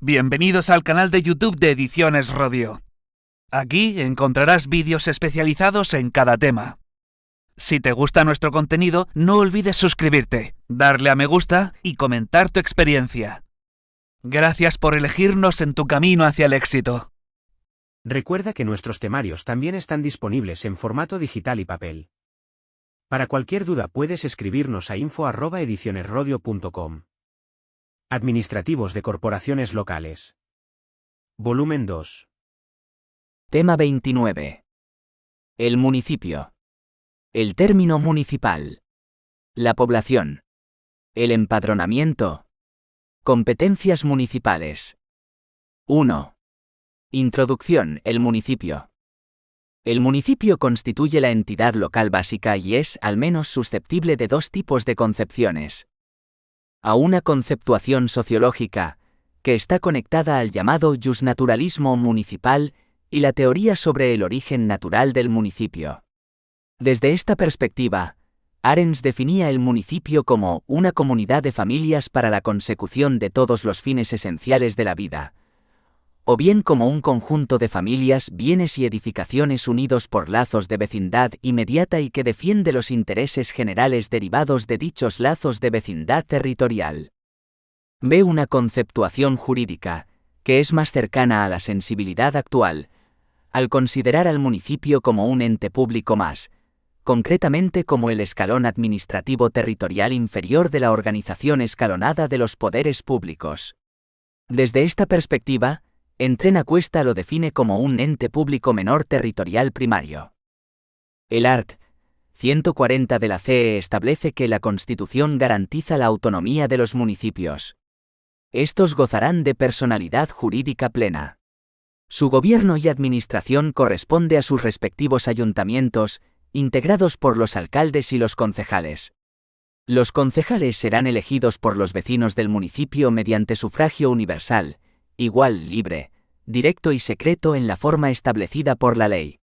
Bienvenidos al canal de YouTube de Ediciones Rodio. Aquí encontrarás vídeos especializados en cada tema. Si te gusta nuestro contenido, no olvides suscribirte, darle a me gusta y comentar tu experiencia. Gracias por elegirnos en tu camino hacia el éxito. Recuerda que nuestros temarios también están disponibles en formato digital y papel. Para cualquier duda puedes escribirnos a info@edicionesrodio.com. Administrativos de corporaciones locales. Volumen 2. Tema 29. El municipio. El término municipal. La población. El empadronamiento. Competencias municipales. 1. Introducción. El municipio. El municipio constituye la entidad local básica y es, al menos, susceptible de dos tipos de concepciones. A una conceptuación sociológica, que está conectada al llamado justnaturalismo municipal y la teoría sobre el origen natural del municipio. Desde esta perspectiva, Arens definía el municipio como una comunidad de familias para la consecución de todos los fines esenciales de la vida, o bien como un conjunto de familias, bienes y edificaciones unidos por lazos de vecindad inmediata y que defiende los intereses generales derivados de dichos lazos de vecindad territorial. Ve una conceptuación jurídica, que es más cercana a la sensibilidad actual, al considerar al municipio como un ente público más, concretamente como el escalón administrativo territorial inferior de la organización escalonada de los poderes públicos. Desde esta perspectiva, Entrena Cuesta lo define como un ente público menor territorial primario. El art. 140 de la CE establece que la Constitución garantiza la autonomía de los municipios. Estos gozarán de personalidad jurídica plena. Su gobierno y administración corresponde a sus respectivos ayuntamientos, integrados por los alcaldes y los concejales. Los concejales serán elegidos por los vecinos del municipio mediante sufragio universal, igual, libre, directo y secreto en la forma establecida por la ley.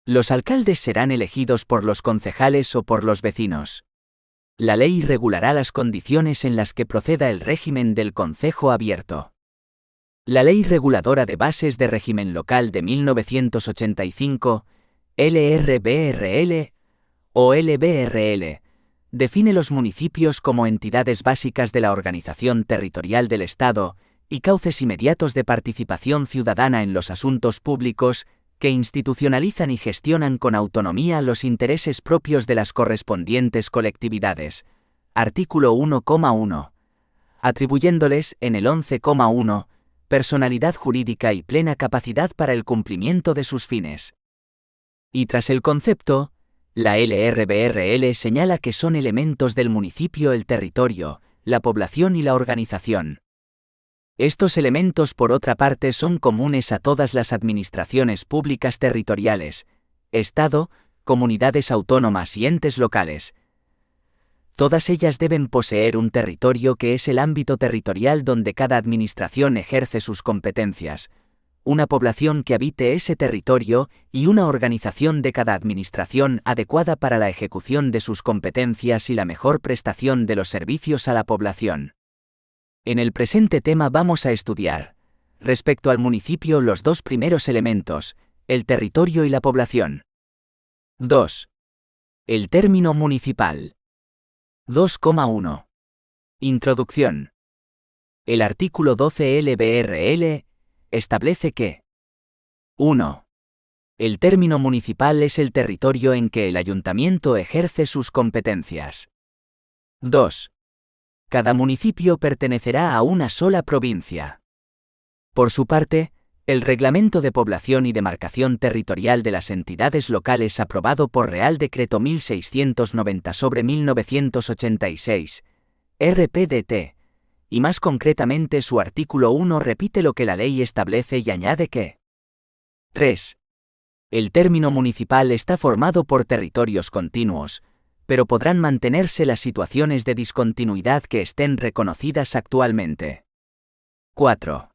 Los alcaldes serán elegidos por los concejales o por los vecinos. La ley regulará las condiciones en las que proceda el régimen del concejo abierto. La Ley Reguladora de Bases de Régimen Local de 1985, LRBRL o LBRL, define los municipios como entidades básicas de la organización territorial del Estado y cauces inmediatos de participación ciudadana en los asuntos públicos que institucionalizan y gestionan con autonomía los intereses propios de las correspondientes colectividades. Artículo 1,1. Atribuyéndoles, en el 11,1, personalidad jurídica y plena capacidad para el cumplimiento de sus fines. Y tras el concepto, la LRBRL señala que son elementos del municipio el territorio, la población y la organización. Estos elementos, por otra parte, son comunes a todas las administraciones públicas territoriales, Estado, comunidades autónomas y entes locales. Todas ellas deben poseer un territorio que es el ámbito territorial donde cada administración ejerce sus competencias, una población que habite ese territorio y una organización de cada administración adecuada para la ejecución de sus competencias y la mejor prestación de los servicios a la población. En el presente tema vamos a estudiar, respecto al municipio, los dos primeros elementos, el territorio y la población. 2. El término municipal. 2,1. Introducción. El artículo 12 LBRL establece que 1. El término municipal es el territorio en que el ayuntamiento ejerce sus competencias. 2. Cada municipio pertenecerá a una sola provincia. Por su parte, el Reglamento de Población y Demarcación Territorial de las Entidades Locales aprobado por Real Decreto 1690/1986, RPDT, y más concretamente su artículo 1 repite lo que la ley establece y añade que 3. El término municipal está formado por territorios continuos, pero podrán mantenerse las situaciones de discontinuidad que estén reconocidas actualmente. 4.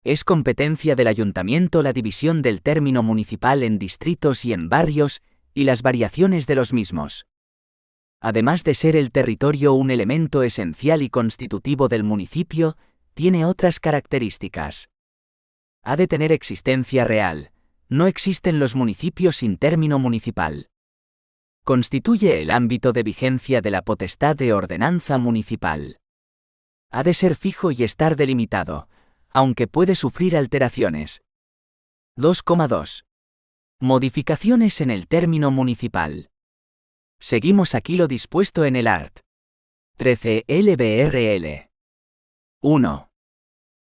Es competencia del ayuntamiento la división del término municipal en distritos y en barrios, y las variaciones de los mismos. Además de ser el territorio un elemento esencial y constitutivo del municipio, tiene otras características. Ha de tener existencia real. No existen los municipios sin término municipal. Constituye el ámbito de vigencia de la potestad de ordenanza municipal. Ha de ser fijo y estar delimitado, aunque puede sufrir alteraciones. 2,2. Modificaciones en el término municipal. Seguimos aquí lo dispuesto en el art. 13 LBRL. 1.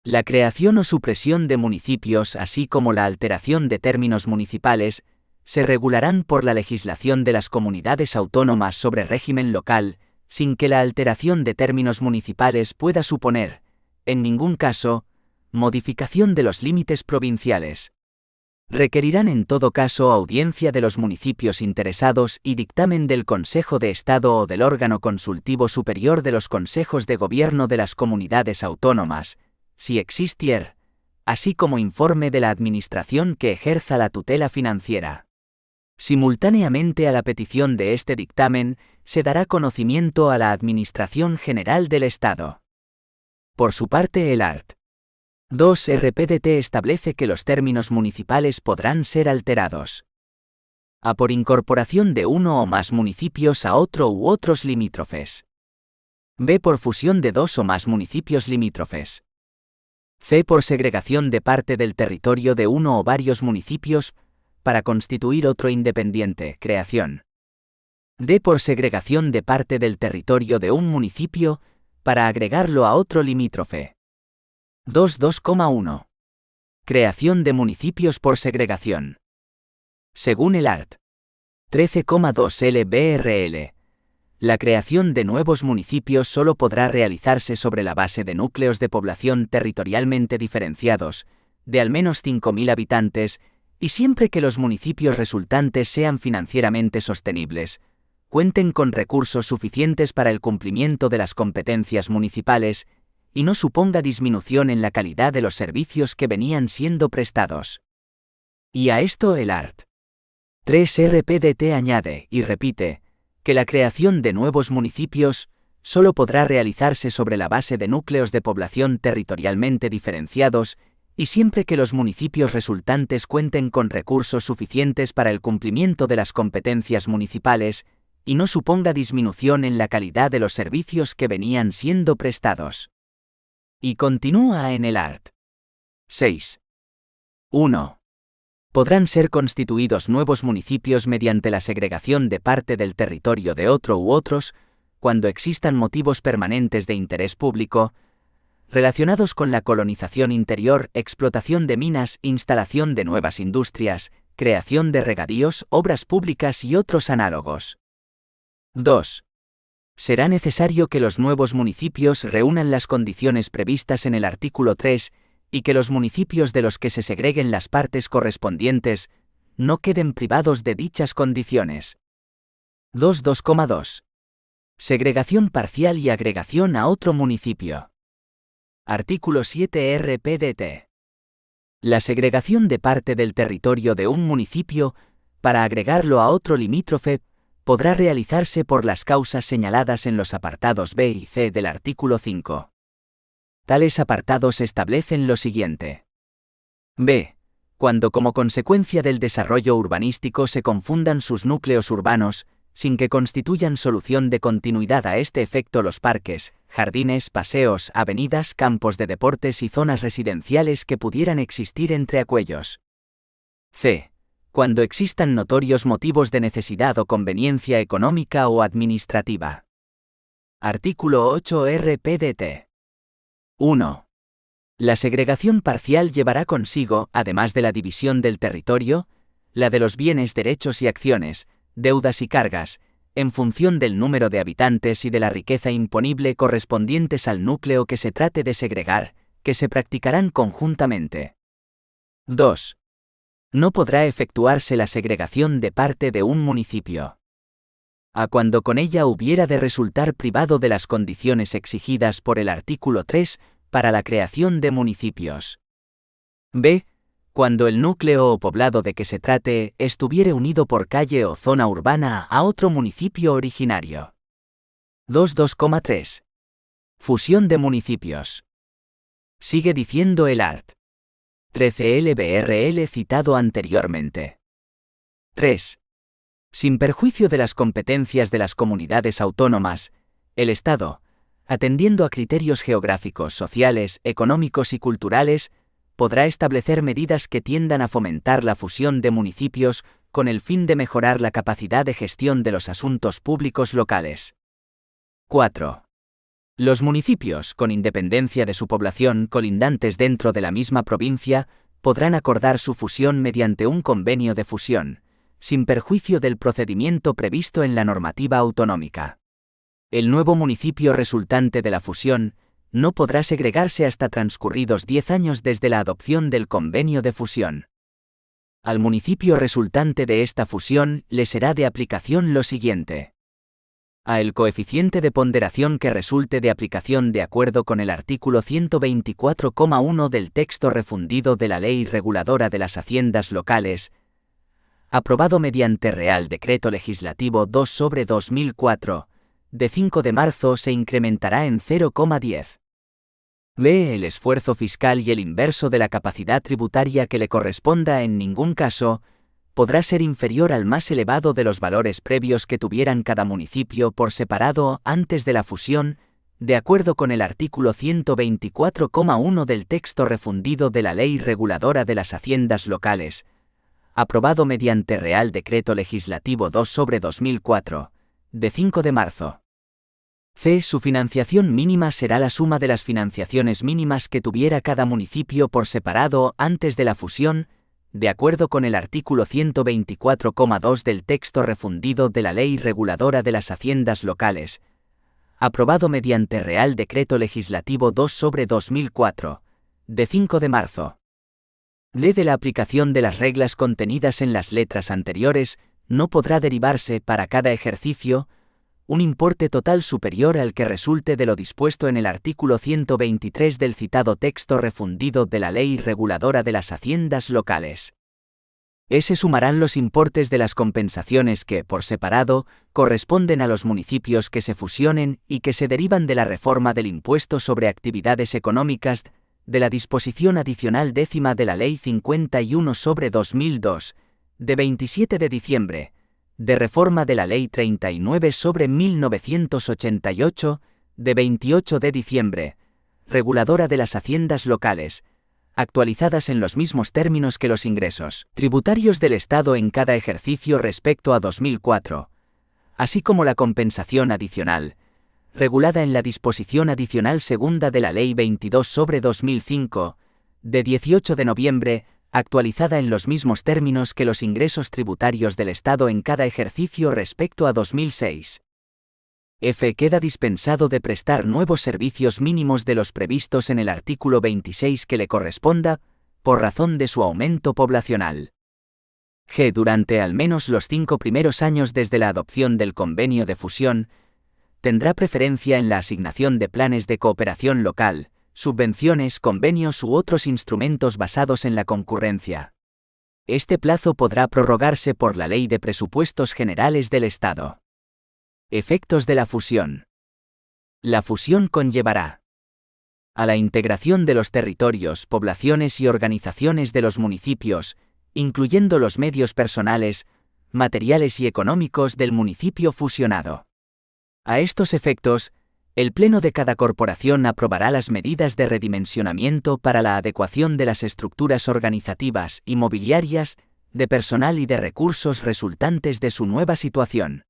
La creación o supresión de municipios, así como la alteración de términos municipales, se regularán por la legislación de las comunidades autónomas sobre régimen local, sin que la alteración de términos municipales pueda suponer, en ningún caso, modificación de los límites provinciales. Requerirán en todo caso audiencia de los municipios interesados y dictamen del Consejo de Estado o del órgano consultivo superior de los consejos de gobierno de las comunidades autónomas, si existier, así como informe de la administración que ejerza la tutela financiera. Simultáneamente a la petición de este dictamen, se dará conocimiento a la Administración General del Estado. Por su parte, el art. 2 RPDT establece que los términos municipales podrán ser alterados. A por incorporación de uno o más municipios a otro u otros limítrofes. B por fusión de dos o más municipios limítrofes. C por segregación de parte del territorio de uno o varios municipios, para constituir otro independiente, creación. D por segregación de parte del territorio de un municipio, para agregarlo a otro limítrofe. 2.2,1. Creación de municipios por segregación. Según el art. 13,2 LBRL, la creación de nuevos municipios solo podrá realizarse sobre la base de núcleos de población territorialmente diferenciados, de al menos 5.000 habitantes, y siempre que los municipios resultantes sean financieramente sostenibles, cuenten con recursos suficientes para el cumplimiento de las competencias municipales, y no suponga disminución en la calidad de los servicios que venían siendo prestados. Y a esto el art. 3 RPDT añade y repite, que la creación de nuevos municipios solo podrá realizarse sobre la base de núcleos de población territorialmente diferenciados, y siempre que los municipios resultantes cuenten con recursos suficientes para el cumplimiento de las competencias municipales, y no suponga disminución en la calidad de los servicios que venían siendo prestados. Y continúa en el art. 6. 1. Podrán ser constituidos nuevos municipios mediante la segregación de parte del territorio de otro u otros, cuando existan motivos permanentes de interés público, relacionados con la colonización interior, explotación de minas, instalación de nuevas industrias, creación de regadíos, obras públicas y otros análogos. 2. Será necesario que los nuevos municipios reúnan las condiciones previstas en el artículo 3 y que los municipios de los que se segreguen las partes correspondientes no queden privados de dichas condiciones. 2.2,2. Segregación parcial y agregación a otro municipio. Artículo 7 RPDT. La segregación de parte del territorio de un municipio, para agregarlo a otro limítrofe, podrá realizarse por las causas señaladas en los apartados B y C del artículo 5. Tales apartados establecen lo siguiente. B. Cuando como consecuencia del desarrollo urbanístico se confundan sus núcleos urbanos, sin que constituyan solución de continuidad a este efecto los parques, jardines, paseos, avenidas, campos de deportes y zonas residenciales que pudieran existir entre aquellos. C. Cuando existan notorios motivos de necesidad o conveniencia económica o administrativa. Artículo 8 RPDT. 1. La segregación parcial llevará consigo, además de la división del territorio, la de los bienes, derechos y acciones, deudas y cargas, en función del número de habitantes y de la riqueza imponible correspondientes al núcleo que se trate de segregar, que se practicarán conjuntamente. 2. No podrá efectuarse la segregación de parte de un municipio, a cuando con ella hubiera de resultar privado de las condiciones exigidas por el artículo 3 para la creación de municipios. B. Cuando el núcleo o poblado de que se trate estuviere unido por calle o zona urbana a otro municipio originario. 2.2,3. Fusión de municipios. Sigue diciendo el art. 13 LBRL citado anteriormente. 3. Sin perjuicio de las competencias de las comunidades autónomas, el Estado, atendiendo a criterios geográficos, sociales, económicos y culturales, podrá establecer medidas que tiendan a fomentar la fusión de municipios con el fin de mejorar la capacidad de gestión de los asuntos públicos locales. 4. Los municipios, con independencia de su población colindantes dentro de la misma provincia, podrán acordar su fusión mediante un convenio de fusión, sin perjuicio del procedimiento previsto en la normativa autonómica. El nuevo municipio resultante de la fusión no podrá segregarse hasta transcurridos 10 años desde la adopción del convenio de fusión. Al municipio resultante de esta fusión le será de aplicación lo siguiente. A el coeficiente de ponderación que resulte de aplicación de acuerdo con el artículo 124,1 del texto refundido de la Ley Reguladora de las Haciendas Locales, aprobado mediante Real Decreto Legislativo 2/2004, de 5 de marzo se incrementará en 0,10. B. El esfuerzo fiscal y el inverso de la capacidad tributaria que le corresponda en ningún caso podrá ser inferior al más elevado de los valores previos que tuvieran cada municipio por separado antes de la fusión, de acuerdo con el artículo 124,1 del texto refundido de la Ley Reguladora de las Haciendas Locales, aprobado mediante Real Decreto Legislativo 2/2004, de 5 de marzo. C. Su financiación mínima será la suma de las financiaciones mínimas que tuviera cada municipio por separado antes de la fusión, de acuerdo con el artículo 124,2 del texto refundido de la Ley Reguladora de las Haciendas Locales, aprobado mediante Real Decreto Legislativo 2/2004, de 5 de marzo. D. De la aplicación de las reglas contenidas en las letras anteriores, no podrá derivarse para cada ejercicio un importe total superior al que resulte de lo dispuesto en el artículo 123 del citado texto refundido de la Ley Reguladora de las Haciendas Locales. Se sumarán los importes de las compensaciones que, por separado, corresponden a los municipios que se fusionen y que se derivan de la reforma del impuesto sobre actividades económicas, de la disposición adicional 10ª de la Ley 51/2002, de 27 de diciembre, de reforma de la Ley 39/1988, de 28 de diciembre, reguladora de las haciendas locales, actualizadas en los mismos términos que los ingresos tributarios del Estado en cada ejercicio respecto a 2004, así como la compensación adicional, regulada en la disposición adicional segunda de la Ley 22/2005, de 18 de noviembre, actualizada en los mismos términos que los ingresos tributarios del Estado en cada ejercicio respecto a 2006. F. Queda dispensado de prestar nuevos servicios mínimos de los previstos en el artículo 26 que le corresponda, por razón de su aumento poblacional. G. Durante al menos los 5 primeros años desde la adopción del convenio de fusión, tendrá preferencia en la asignación de planes de cooperación local, subvenciones, convenios u otros instrumentos basados en la concurrencia. Este plazo podrá prorrogarse por la Ley de Presupuestos Generales del Estado. Efectos de la fusión. La fusión conllevará a la integración de los territorios, poblaciones y organizaciones de los municipios, incluyendo los medios personales, materiales y económicos del municipio fusionado. A estos efectos, el Pleno de cada corporación aprobará las medidas de redimensionamiento para la adecuación de las estructuras organizativas y mobiliarias, de personal y de recursos resultantes de su nueva situación.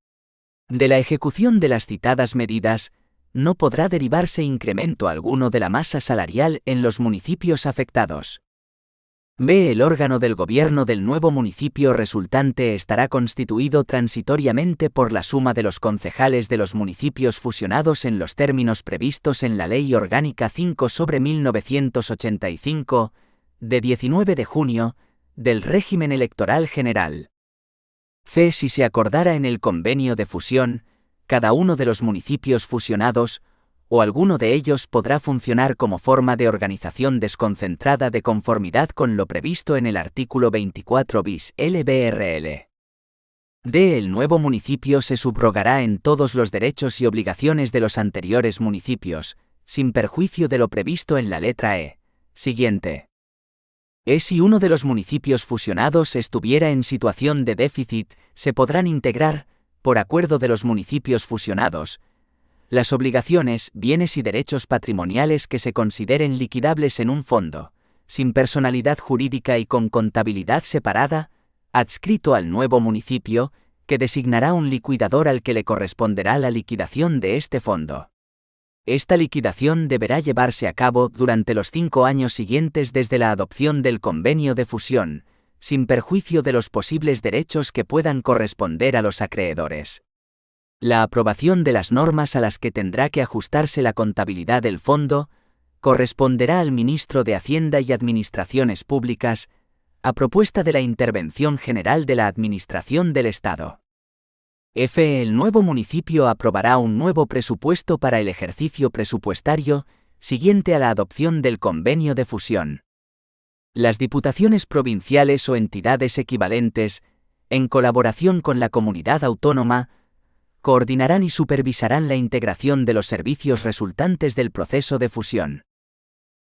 De la ejecución de las citadas medidas, no podrá derivarse incremento alguno de la masa salarial en los municipios afectados. B. El órgano del gobierno del nuevo municipio resultante estará constituido transitoriamente por la suma de los concejales de los municipios fusionados en los términos previstos en la Ley Orgánica 5/1985, de 19 de junio, del régimen electoral general. C. Si se acordara en el convenio de fusión, cada uno de los municipios fusionados, o alguno de ellos podrá funcionar como forma de organización desconcentrada de conformidad con lo previsto en el artículo 24 bis LBRL. D. El nuevo municipio se subrogará en todos los derechos y obligaciones de los anteriores municipios, sin perjuicio de lo previsto en la letra E, siguiente. Si uno de los municipios fusionados estuviera en situación de déficit, se podrán integrar, por acuerdo de los municipios fusionados, las obligaciones, bienes y derechos patrimoniales que se consideren liquidables en un fondo, sin personalidad jurídica y con contabilidad separada, adscrito al nuevo municipio, que designará un liquidador al que le corresponderá la liquidación de este fondo. Esta liquidación deberá llevarse a cabo durante los 5 años siguientes desde la adopción del convenio de fusión, sin perjuicio de los posibles derechos que puedan corresponder a los acreedores. La aprobación de las normas a las que tendrá que ajustarse la contabilidad del fondo corresponderá al ministro de Hacienda y Administraciones Públicas, a propuesta de la Intervención General de la Administración del Estado. El nuevo municipio aprobará un nuevo presupuesto para el ejercicio presupuestario siguiente a la adopción del convenio de fusión. Las diputaciones provinciales o entidades equivalentes, en colaboración con la comunidad autónoma, coordinarán y supervisarán la integración de los servicios resultantes del proceso de fusión.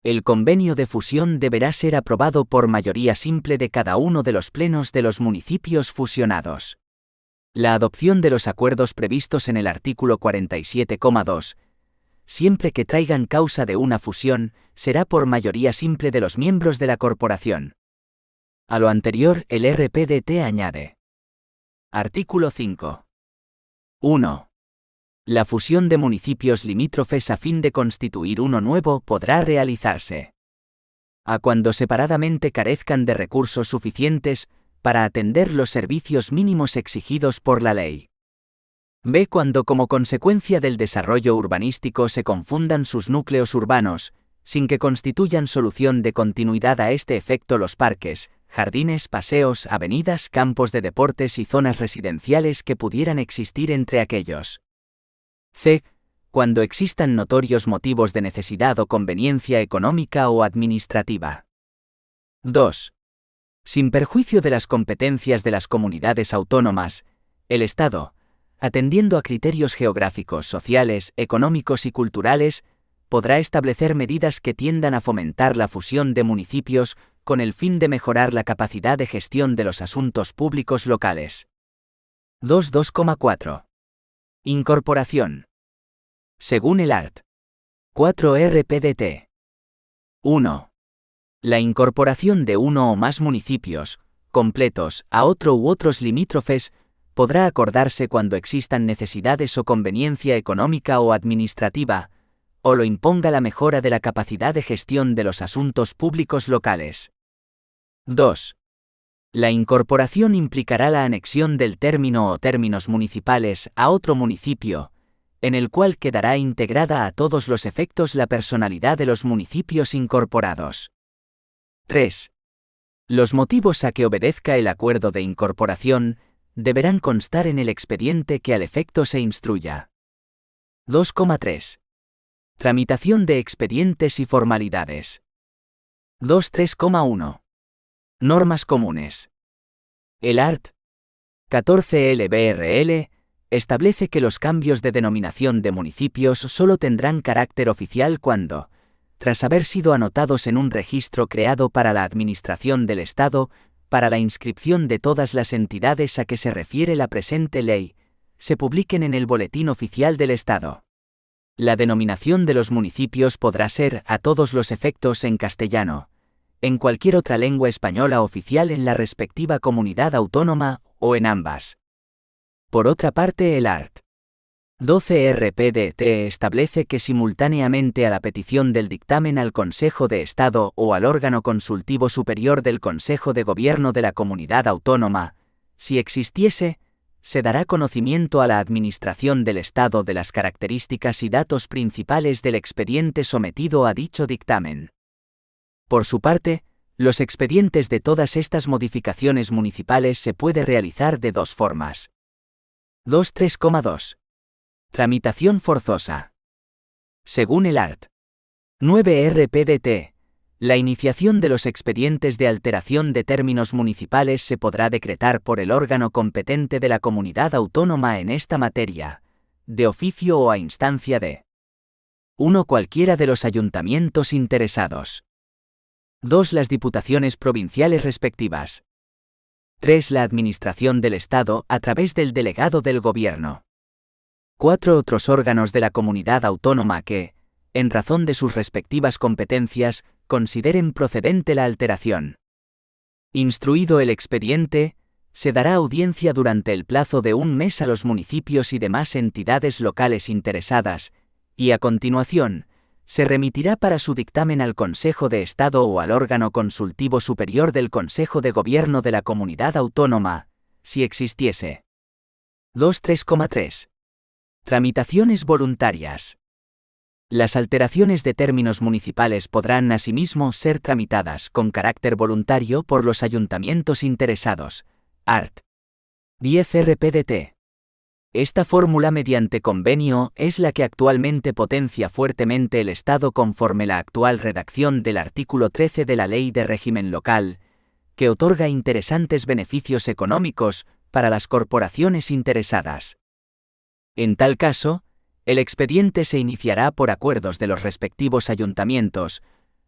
El convenio de fusión deberá ser aprobado por mayoría simple de cada uno de los plenos de los municipios fusionados. La adopción de los acuerdos previstos en el artículo 47,2, siempre que traigan causa de una fusión, será por mayoría simple de los miembros de la corporación. A lo anterior, el RPDT añade. Artículo 5. 1. La fusión de municipios limítrofes a fin de constituir uno nuevo podrá realizarse a cuando separadamente carezcan de recursos suficientes para atender los servicios mínimos exigidos por la ley. B. Cuando como consecuencia del desarrollo urbanístico se confundan sus núcleos urbanos, sin que constituyan solución de continuidad a este efecto los parques, jardines, paseos, avenidas, campos de deportes y zonas residenciales que pudieran existir entre aquellos. C. Cuando existan notorios motivos de necesidad o conveniencia económica o administrativa. 2. Sin perjuicio de las competencias de las comunidades autónomas, el Estado, atendiendo a criterios geográficos, sociales, económicos y culturales, podrá establecer medidas que tiendan a fomentar la fusión de municipios con el fin de mejorar la capacidad de gestión de los asuntos públicos locales. 2.2,4. Incorporación. Según el art. 4 RPDT. 1. La incorporación de uno o más municipios, completos, a otro u otros limítrofes, podrá acordarse cuando existan necesidades o conveniencia económica o administrativa, o lo imponga la mejora de la capacidad de gestión de los asuntos públicos locales. 2. La incorporación implicará la anexión del término o términos municipales a otro municipio, en el cual quedará integrada a todos los efectos la personalidad de los municipios incorporados. 3. Los motivos a que obedezca el acuerdo de incorporación deberán constar en el expediente que al efecto se instruya. 2,3. Tramitación de expedientes y formalidades. 2.3,1. Normas comunes. El art. 14 LBRL establece que los cambios de denominación de municipios solo tendrán carácter oficial cuando, tras haber sido anotados en un registro creado para la Administración del Estado, para la inscripción de todas las entidades a que se refiere la presente ley, se publiquen en el Boletín Oficial del Estado. La denominación de los municipios podrá ser, a todos los efectos, en castellano, en cualquier otra lengua española oficial en la respectiva comunidad autónoma, o en ambas. Por otra parte, el art. 12 RPDT establece que simultáneamente a la petición del dictamen al Consejo de Estado o al órgano consultivo superior del Consejo de Gobierno de la comunidad autónoma, si existiese, se dará conocimiento a la Administración del Estado de las características y datos principales del expediente sometido a dicho dictamen. Por su parte, los expedientes de todas estas modificaciones municipales se puede realizar de dos formas. 2.3,2. Tramitación forzosa. Según el art. 9 RPDT, la iniciación de los expedientes de alteración de términos municipales se podrá decretar por el órgano competente de la comunidad autónoma en esta materia, de oficio o a instancia de 1. Cualquiera de los ayuntamientos interesados. 2. Las diputaciones provinciales respectivas. 3. La administración del Estado a través del delegado del Gobierno. 4. Otros órganos de la comunidad autónoma que, en razón de sus respectivas competencias, consideren procedente la alteración. Instruido el expediente, se dará audiencia durante el plazo de 1 mes a los municipios y demás entidades locales interesadas, y a continuación, se remitirá para su dictamen al Consejo de Estado o al órgano consultivo superior del Consejo de Gobierno de la comunidad autónoma, si existiese. 2.3,3. Tramitaciones voluntarias. Las alteraciones de términos municipales podrán asimismo ser tramitadas con carácter voluntario por los ayuntamientos interesados. Art. 10 RPDT. Esta fórmula mediante convenio es la que actualmente potencia fuertemente el Estado conforme la actual redacción del artículo 13 de la Ley de Régimen Local, que otorga interesantes beneficios económicos para las corporaciones interesadas. En tal caso, el expediente se iniciará por acuerdos de los respectivos ayuntamientos,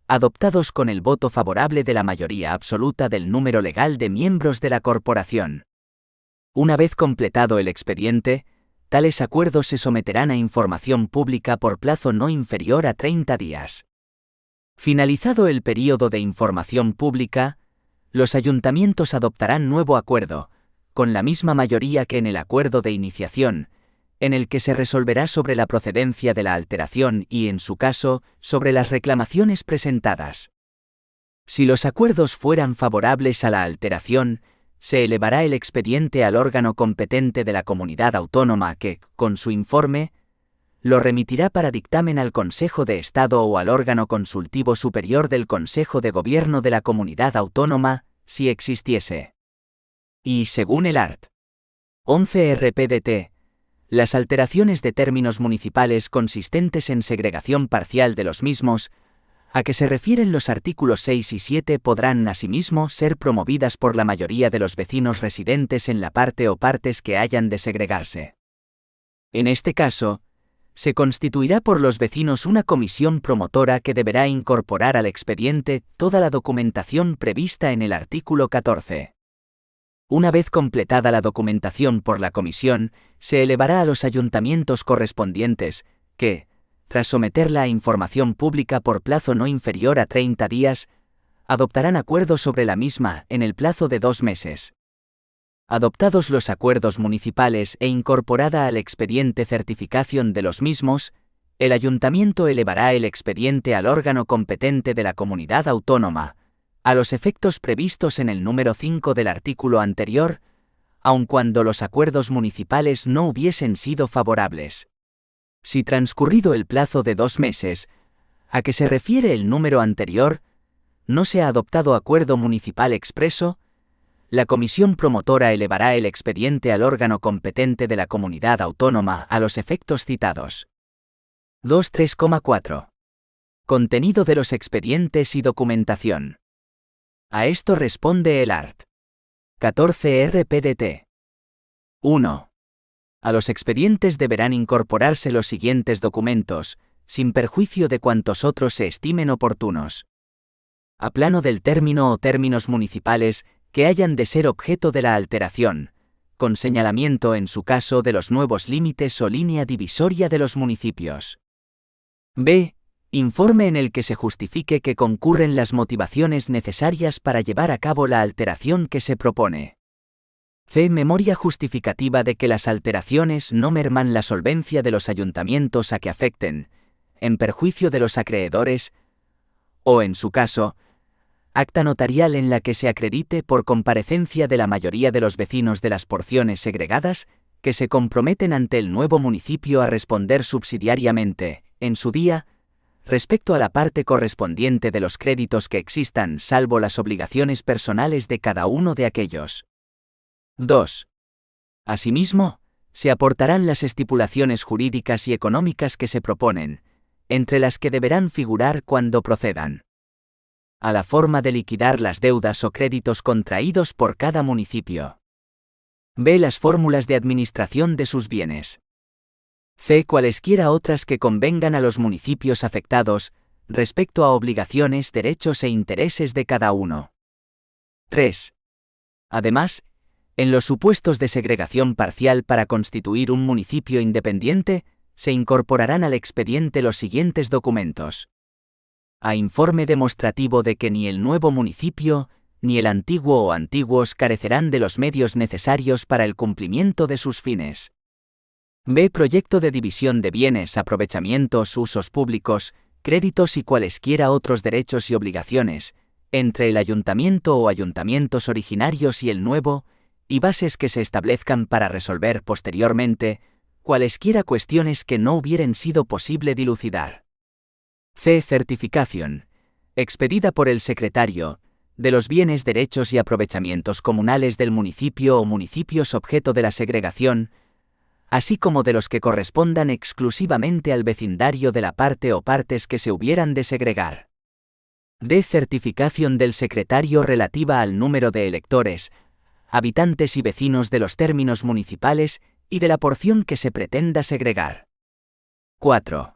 adoptados con el voto favorable de la mayoría absoluta del número legal de miembros de la corporación. Una vez completado el expediente, tales acuerdos se someterán a información pública por plazo no inferior a 30 días. Finalizado el período de información pública, los ayuntamientos adoptarán nuevo acuerdo, con la misma mayoría que en el acuerdo de iniciación, en el que se resolverá sobre la procedencia de la alteración y, en su caso, sobre las reclamaciones presentadas. Si los acuerdos fueran favorables a la alteración, se elevará el expediente al órgano competente de la comunidad autónoma que, con su informe, lo remitirá para dictamen al Consejo de Estado o al órgano consultivo superior del Consejo de Gobierno de la comunidad autónoma, si existiese. Y según el art. 11 RPDT, las alteraciones de términos municipales consistentes en segregación parcial de los mismos, a que se refieren los artículos 6 y 7 podrán asimismo ser promovidas por la mayoría de los vecinos residentes en la parte o partes que hayan de segregarse. En este caso, se constituirá por los vecinos una comisión promotora que deberá incorporar al expediente toda la documentación prevista en el artículo 14. Una vez completada la documentación por la comisión, se elevará a los ayuntamientos correspondientes, que, tras someterla a información pública por plazo no inferior a 30 días, adoptarán acuerdos sobre la misma en el plazo de 2 meses. Adoptados los acuerdos municipales e incorporada al expediente certificación de los mismos, el ayuntamiento elevará el expediente al órgano competente de la comunidad autónoma, a los efectos previstos en el número 5 del artículo anterior, aun cuando los acuerdos municipales no hubiesen sido favorables. Si transcurrido el plazo de 2 meses, a que se refiere el número anterior, no se ha adoptado acuerdo municipal expreso, la comisión promotora elevará el expediente al órgano competente de la comunidad autónoma a los efectos citados. 2.3,4. Contenido de los expedientes y documentación. A esto responde el art. 14 RPDT. 1. A los expedientes deberán incorporarse los siguientes documentos, sin perjuicio de cuantos otros se estimen oportunos. A plano del término o términos municipales que hayan de ser objeto de la alteración, con señalamiento en su caso de los nuevos límites o línea divisoria de los municipios. B. Informe en el que se justifique que concurren las motivaciones necesarias para llevar a cabo la alteración que se propone. C. Memoria justificativa de que las alteraciones no merman la solvencia de los ayuntamientos a que afecten, en perjuicio de los acreedores, o en su caso, acta notarial en la que se acredite por comparecencia de la mayoría de los vecinos de las porciones segregadas, que se comprometen ante el nuevo municipio a responder subsidiariamente, en su día, respecto a la parte correspondiente de los créditos que existan salvo las obligaciones personales de cada uno de aquellos. 2. Asimismo, se aportarán las estipulaciones jurídicas y económicas que se proponen, entre las que deberán figurar cuando procedan. A la forma de liquidar las deudas o créditos contraídos por cada municipio. B. Las fórmulas de administración de sus bienes. C. Cualesquiera otras que convengan a los municipios afectados, respecto a obligaciones, derechos e intereses de cada uno. 3. Además, en los supuestos de segregación parcial para constituir un municipio independiente, se incorporarán al expediente los siguientes documentos. A informe demostrativo de que ni el nuevo municipio, ni el antiguo o antiguos carecerán de los medios necesarios para el cumplimiento de sus fines. B. Proyecto de división de bienes, aprovechamientos, usos públicos, créditos y cualesquiera otros derechos y obligaciones, entre el ayuntamiento o ayuntamientos originarios y el nuevo, y bases que se establezcan para resolver posteriormente cualesquiera cuestiones que no hubieren sido posible dilucidar. C. Certificación, expedida por el secretario, de los bienes, derechos y aprovechamientos comunales del municipio o municipios objeto de la segregación, así como de los que correspondan exclusivamente al vecindario de la parte o partes que se hubieran de segregar. D. Certificación del secretario relativa al número de electores, habitantes y vecinos de los términos municipales y de la porción que se pretenda segregar. 4.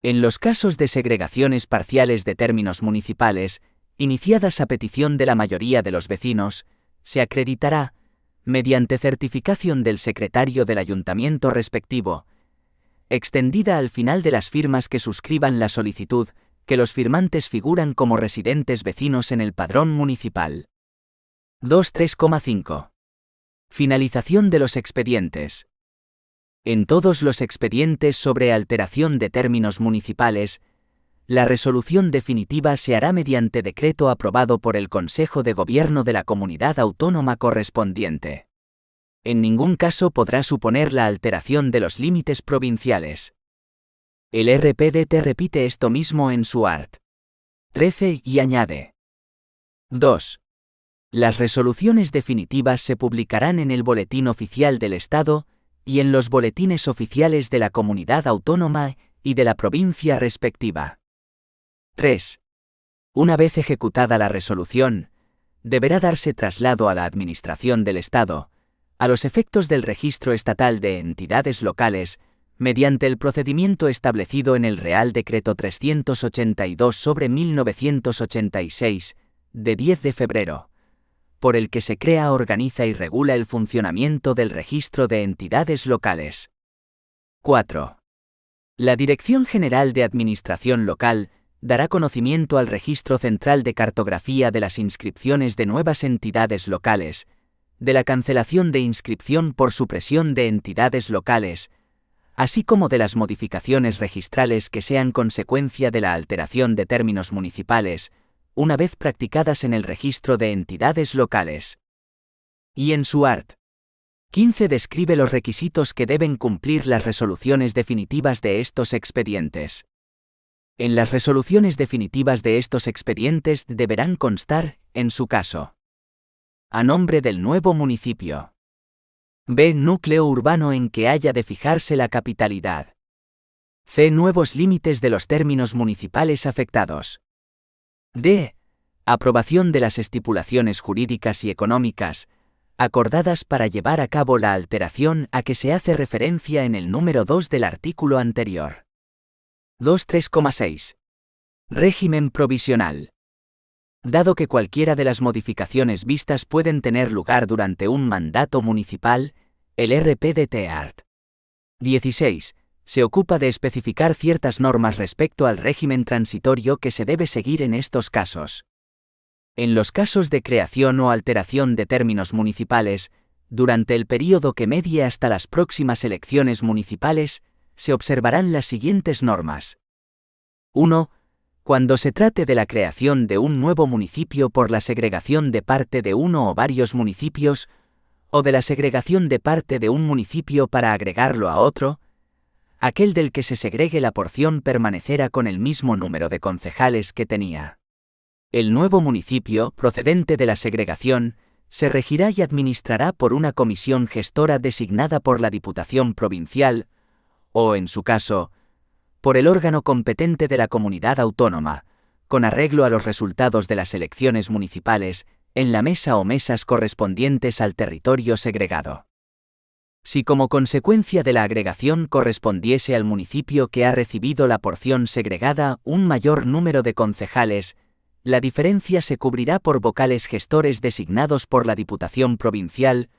En los casos de segregaciones parciales de términos municipales, iniciadas a petición de la mayoría de los vecinos, se acreditará, mediante certificación del secretario del ayuntamiento respectivo, extendida al final de las firmas que suscriban la solicitud, que los firmantes figuran como residentes vecinos en el padrón municipal. 2.3.5. Finalización de los expedientes. En todos los expedientes sobre alteración de términos municipales, la resolución definitiva se hará mediante decreto aprobado por el Consejo de Gobierno de la comunidad autónoma correspondiente. En ningún caso podrá suponer la alteración de los límites provinciales. El RPDT repite esto mismo en su art. 13 y añade. 2. Las resoluciones definitivas se publicarán en el Boletín Oficial del Estado y en los boletines oficiales de la comunidad autónoma y de la provincia respectiva. 3. Una vez ejecutada la resolución, deberá darse traslado a la Administración del Estado, a los efectos del Registro Estatal de Entidades Locales, mediante el procedimiento establecido en el Real Decreto 382/1986, de 10 de febrero, por el que se crea, organiza y regula el funcionamiento del Registro de Entidades Locales. 4. La Dirección General de Administración Local dará conocimiento al Registro Central de Cartografía de las inscripciones de nuevas entidades locales, de la cancelación de inscripción por supresión de entidades locales, así como de las modificaciones registrales que sean consecuencia de la alteración de términos municipales, una vez practicadas en el registro de entidades locales. Y en su art. 15 describe los requisitos que deben cumplir las resoluciones definitivas de estos expedientes. En las resoluciones definitivas de estos expedientes deberán constar, en su caso, a nombre del nuevo municipio. B. Núcleo urbano en que haya de fijarse la capitalidad. C. Nuevos límites de los términos municipales afectados. D. Aprobación de las estipulaciones jurídicas y económicas, acordadas para llevar a cabo la alteración a que se hace referencia en el número 2 del artículo anterior. 2.3.6. Régimen provisional. Dado que cualquiera de las modificaciones vistas pueden tener lugar durante un mandato municipal, el RPDT art. 16. Se ocupa de especificar ciertas normas respecto al régimen transitorio que se debe seguir en estos casos. En los casos de creación o alteración de términos municipales, durante el período que medie hasta las próximas elecciones municipales, se observarán las siguientes normas. 1. Cuando se trate de la creación de un nuevo municipio por la segregación de parte de uno o varios municipios, o de la segregación de parte de un municipio para agregarlo a otro, aquel del que se segregue la porción permanecerá con el mismo número de concejales que tenía. El nuevo municipio, procedente de la segregación, se regirá y administrará por una comisión gestora designada por la Diputación Provincial, o, en su caso, por el órgano competente de la comunidad autónoma, con arreglo a los resultados de las elecciones municipales, en la mesa o mesas correspondientes al territorio segregado. Si como consecuencia de la agregación correspondiese al municipio que ha recibido la porción segregada un mayor número de concejales, la diferencia se cubrirá por vocales gestores designados por la Diputación Provincial,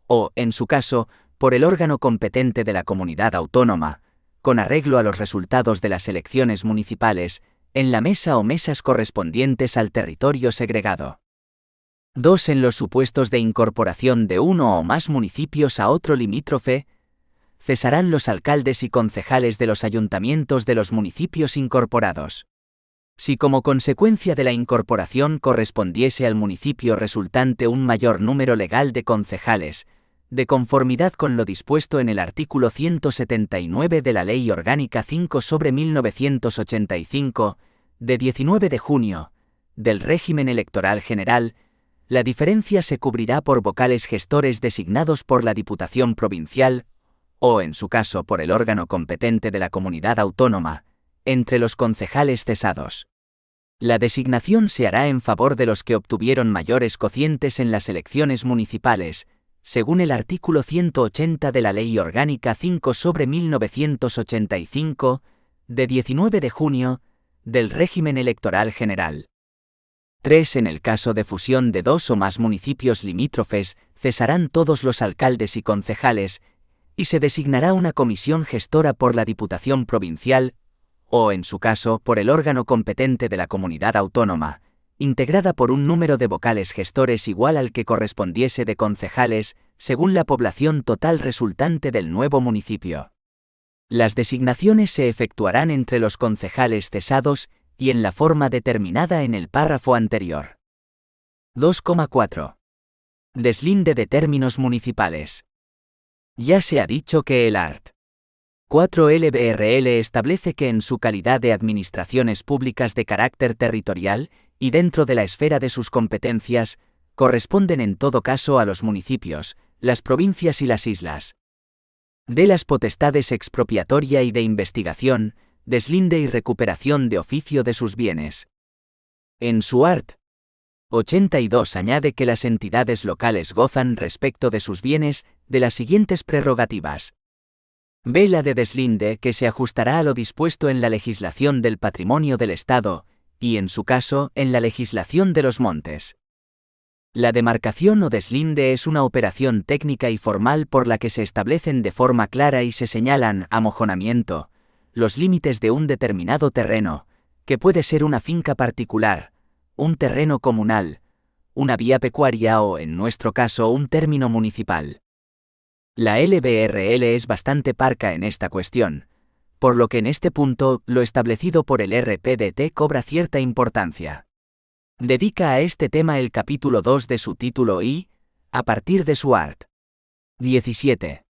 o, en su caso, por el órgano competente de la comunidad autónoma, con arreglo a los resultados de las elecciones municipales, en la mesa o mesas correspondientes al territorio segregado. 2. En los supuestos de incorporación de uno o más municipios a otro limítrofe, cesarán los alcaldes y concejales de los ayuntamientos de los municipios incorporados. Si como consecuencia de la incorporación correspondiese al municipio resultante un mayor número legal de concejales, de conformidad con lo dispuesto en el artículo 179 de la Ley Orgánica 5/1985, de 19 de junio, del régimen electoral general, la diferencia se cubrirá por vocales gestores designados por la Diputación Provincial, o en su caso por el órgano competente de la comunidad autónoma, entre los concejales cesados. La designación se hará en favor de los que obtuvieron mayores cocientes en las elecciones municipales, según el artículo 180 de la Ley Orgánica 5/1985, de 19 de junio, del régimen electoral general. 3. En el caso de fusión de dos o más municipios limítrofes, cesarán todos los alcaldes y concejales, y se designará una comisión gestora por la Diputación Provincial, o en su caso por el órgano competente de la comunidad autónoma, integrada por un número de vocales gestores igual al que correspondiese de concejales, según la población total resultante del nuevo municipio. Las designaciones se efectuarán entre los concejales cesados y en la forma determinada en el párrafo anterior. 2,4. Deslinde de términos municipales. Ya se ha dicho que el art. 4 LBRL establece que en su calidad de administraciones públicas de carácter territorial, y dentro de la esfera de sus competencias, corresponden en todo caso a los municipios, las provincias y las islas. De las potestades expropiatoria y de investigación, deslinde y recuperación de oficio de sus bienes. En su art. 82 añade que las entidades locales gozan respecto de sus bienes de las siguientes prerrogativas. B. La de deslinde, que se ajustará a lo dispuesto en la legislación del patrimonio del Estado, y en su caso, en la legislación de los montes. La demarcación o deslinde es una operación técnica y formal por la que se establecen de forma clara y se señalan, amojonamiento, los límites de un determinado terreno, que puede ser una finca particular, un terreno comunal, una vía pecuaria o, en nuestro caso, un término municipal. La LBRL es bastante parca en esta cuestión, por lo que en este punto lo establecido por el RPDT cobra cierta importancia. Dedica a este tema el capítulo 2 de su título y, a partir de su art. 17.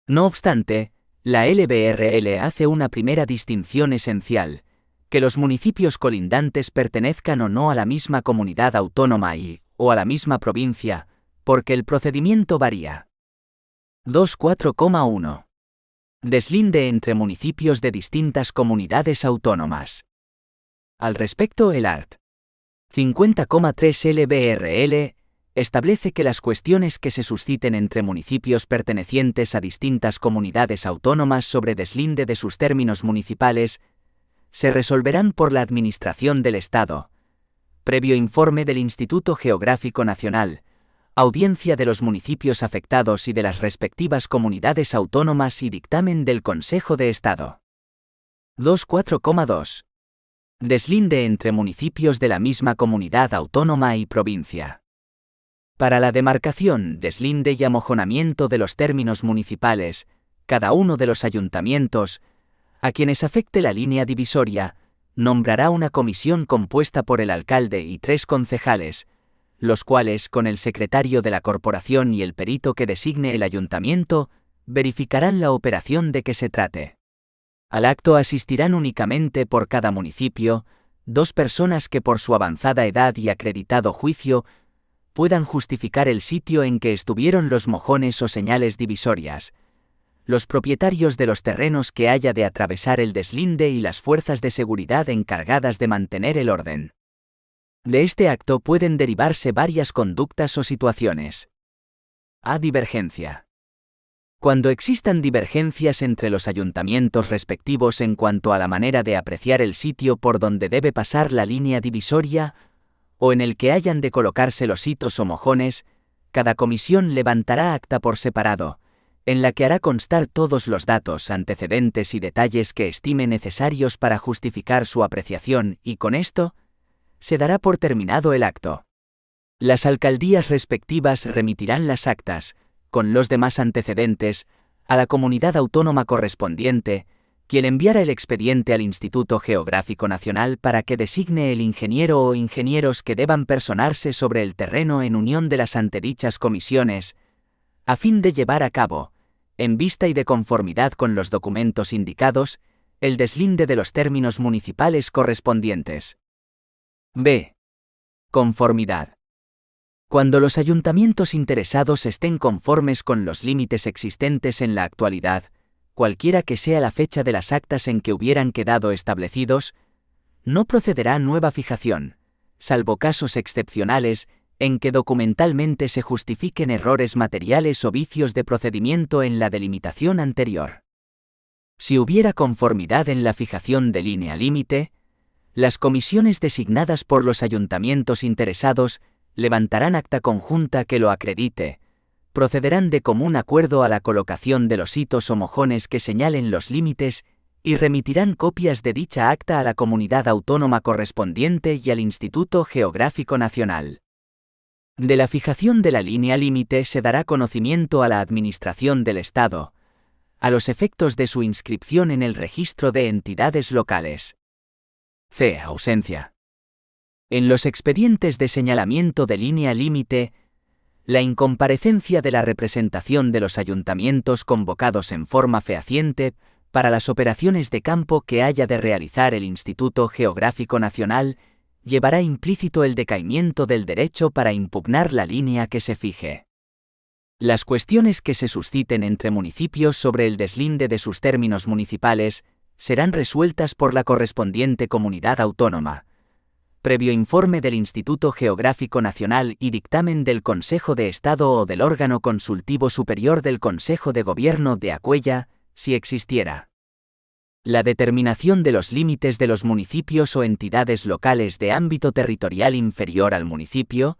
No obstante, la LBRL hace una primera distinción esencial, que los municipios colindantes pertenezcan o no a la misma comunidad autónoma o a la misma provincia, porque el procedimiento varía. 2.4,1. Deslinde entre municipios de distintas comunidades autónomas. Al respecto, el art. 50,3 LBRL establece que las cuestiones que se susciten entre municipios pertenecientes a distintas comunidades autónomas sobre deslinde de sus términos municipales se resolverán por la Administración del Estado, previo informe del Instituto Geográfico Nacional, audiencia de los municipios afectados y de las respectivas comunidades autónomas y dictamen del Consejo de Estado. 2.4,2. Deslinde entre municipios de la misma comunidad autónoma y provincia. Para la demarcación, deslinde y amojonamiento de los términos municipales, cada uno de los ayuntamientos, a quienes afecte la línea divisoria, nombrará una comisión compuesta por el alcalde y 3 concejales, los cuales, con el secretario de la corporación y el perito que designe el ayuntamiento, verificarán la operación de que se trate. Al acto asistirán únicamente por cada municipio 2 personas que por su avanzada edad y acreditado juicio puedan justificar el sitio en que estuvieron los mojones o señales divisorias, los propietarios de los terrenos que haya de atravesar el deslinde y las fuerzas de seguridad encargadas de mantener el orden. De este acto pueden derivarse varias conductas o situaciones. A. Divergencia. Cuando existan divergencias entre los ayuntamientos respectivos en cuanto a la manera de apreciar el sitio por donde debe pasar la línea divisoria, o en el que hayan de colocarse los hitos o mojones, cada comisión levantará acta por separado, en la que hará constar todos los datos, antecedentes y detalles que estime necesarios para justificar su apreciación y con esto, se dará por terminado el acto. Las alcaldías respectivas remitirán las actas, con los demás antecedentes, a la comunidad autónoma correspondiente, quien enviará el expediente al Instituto Geográfico Nacional para que designe el ingeniero o ingenieros que deban personarse sobre el terreno en unión de las antedichas comisiones, a fin de llevar a cabo, en vista y de conformidad con los documentos indicados, el deslinde de los términos municipales correspondientes. B. Conformidad. Cuando los ayuntamientos interesados estén conformes con los límites existentes en la actualidad, cualquiera que sea la fecha de las actas en que hubieran quedado establecidos, no procederá nueva fijación, salvo casos excepcionales en que documentalmente se justifiquen errores materiales o vicios de procedimiento en la delimitación anterior. Si hubiera conformidad en la fijación de línea límite, las comisiones designadas por los ayuntamientos interesados levantarán acta conjunta que lo acredite, procederán de común acuerdo a la colocación de los hitos o mojones que señalen los límites y remitirán copias de dicha acta a la comunidad autónoma correspondiente y al Instituto Geográfico Nacional. De la fijación de la línea límite se dará conocimiento a la Administración del Estado, a los efectos de su inscripción en el registro de entidades locales. C. Ausencia. En los expedientes de señalamiento de línea límite, la incomparecencia de la representación de los ayuntamientos convocados en forma fehaciente para las operaciones de campo que haya de realizar el Instituto Geográfico Nacional llevará implícito el decaimiento del derecho para impugnar la línea que se fije. Las cuestiones que se susciten entre municipios sobre el deslinde de sus términos municipales serán resueltas por la correspondiente comunidad autónoma, previo informe del Instituto Geográfico Nacional y dictamen del Consejo de Estado o del órgano consultivo superior del Consejo de Gobierno de Aquella, si existiera. La determinación de los límites de los municipios o entidades locales de ámbito territorial inferior al municipio,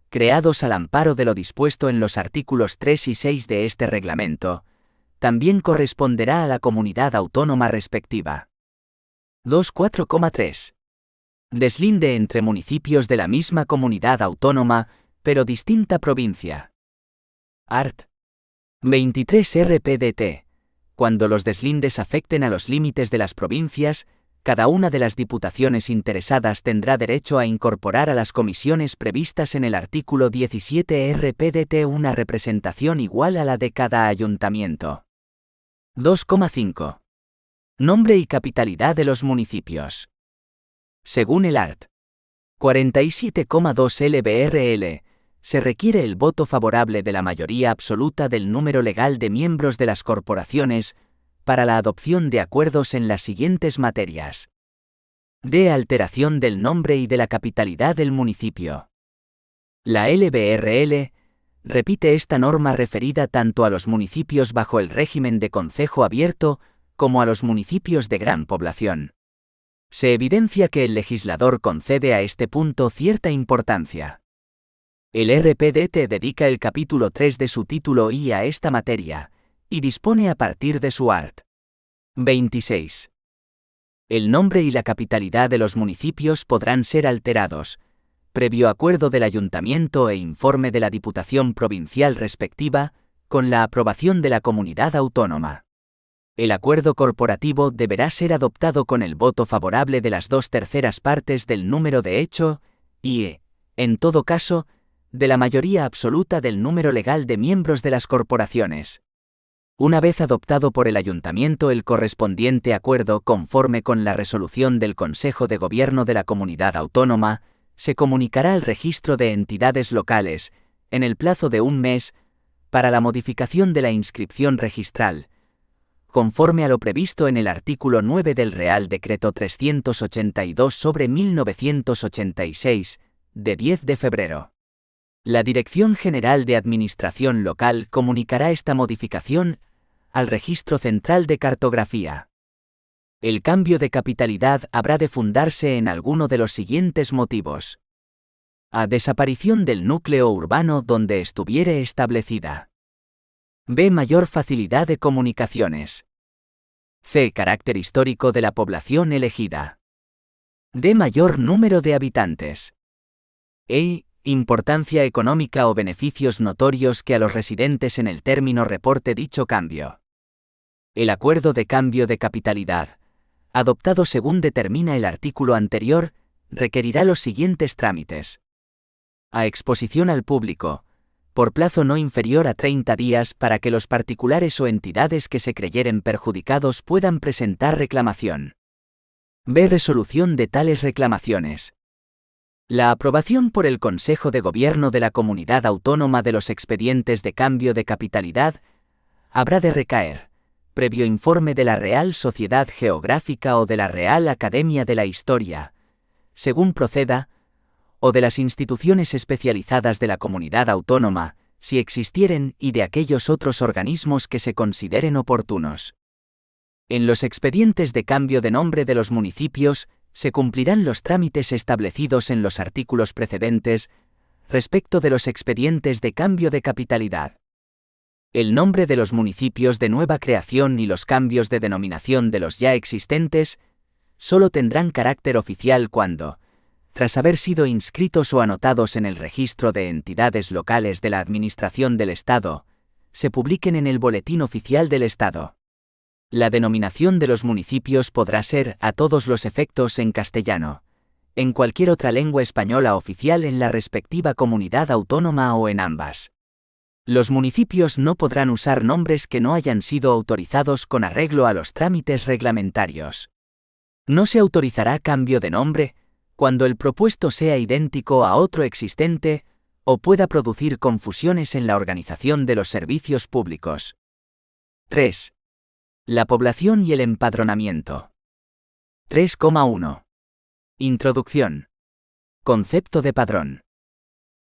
creados al amparo de lo dispuesto en los artículos 3 y 6 de este reglamento, también corresponderá a la comunidad autónoma respectiva. 2.4.3. Deslinde entre municipios de la misma comunidad autónoma, pero distinta provincia. Art. 23 RPDT. Cuando los deslindes afecten a los límites de las provincias, cada una de las diputaciones interesadas tendrá derecho a incorporar a las comisiones previstas en el artículo 17 RPDT una representación igual a la de cada ayuntamiento. 2.5. Nombre y capitalidad de los municipios. Según el art. 47,2 LBRL, se requiere el voto favorable de la mayoría absoluta del número legal de miembros de las corporaciones para la adopción de acuerdos en las siguientes materias. D. Alteración del nombre y de la capitalidad del municipio. La LBRL repite esta norma referida tanto a los municipios bajo el régimen de concejo abierto como a los municipios de gran población. Se evidencia que el legislador concede a este punto cierta importancia. El RPDT dedica el capítulo 3 de su título I a esta materia, y dispone a partir de su art. 26. El nombre y la capitalidad de los municipios podrán ser alterados, previo acuerdo del ayuntamiento e informe de la Diputación Provincial respectiva, con la aprobación de la comunidad autónoma. El acuerdo corporativo deberá ser adoptado con el voto favorable de las 2/3 partes del número de hecho y, en todo caso, de la mayoría absoluta del número legal de miembros de las corporaciones. Una vez adoptado por el ayuntamiento el correspondiente acuerdo conforme con la resolución del Consejo de Gobierno de la Comunidad Autónoma, se comunicará al registro de entidades locales, en el plazo de un mes, para la modificación de la inscripción registral, conforme a lo previsto en el artículo 9 del Real Decreto 382/1986, de 10 de febrero. La Dirección General de Administración Local comunicará esta modificación al Registro Central de Cartografía. El cambio de capitalidad habrá de fundarse en alguno de los siguientes motivos. A. Desaparición del núcleo urbano donde estuviere establecida. B. Mayor facilidad de comunicaciones. C. Carácter histórico de la población elegida. D. Mayor número de habitantes. E. Importancia económica o beneficios notorios que a los residentes en el término reporte dicho cambio. El acuerdo de cambio de capitalidad, adoptado según determina el artículo anterior, requerirá los siguientes trámites. A. Exposición al público, por plazo no inferior a 30 días para que los particulares o entidades que se creyeren perjudicados puedan presentar reclamación. B. Resolución de tales reclamaciones. La aprobación por el Consejo de Gobierno de la Comunidad Autónoma de los expedientes de cambio de capitalidad habrá de recaer, previo informe de la Real Sociedad Geográfica o de la Real Academia de la Historia, según proceda, o de las instituciones especializadas de la comunidad autónoma, si existieren, y de aquellos otros organismos que se consideren oportunos. En los expedientes de cambio de nombre de los municipios, se cumplirán los trámites establecidos en los artículos precedentes respecto de los expedientes de cambio de capitalidad. El nombre de los municipios de nueva creación y los cambios de denominación de los ya existentes solo tendrán carácter oficial cuando, tras haber sido inscritos o anotados en el registro de entidades locales de la Administración del Estado, se publiquen en el Boletín Oficial del Estado. La denominación de los municipios podrá ser, a todos los efectos, en castellano, en cualquier otra lengua española oficial en la respectiva comunidad autónoma o en ambas. Los municipios no podrán usar nombres que no hayan sido autorizados con arreglo a los trámites reglamentarios. No se autorizará cambio de nombre cuando el propuesto sea idéntico a otro existente o pueda producir confusiones en la organización de los servicios públicos. 3. La población y el empadronamiento. 3,1. Introducción. Concepto de padrón.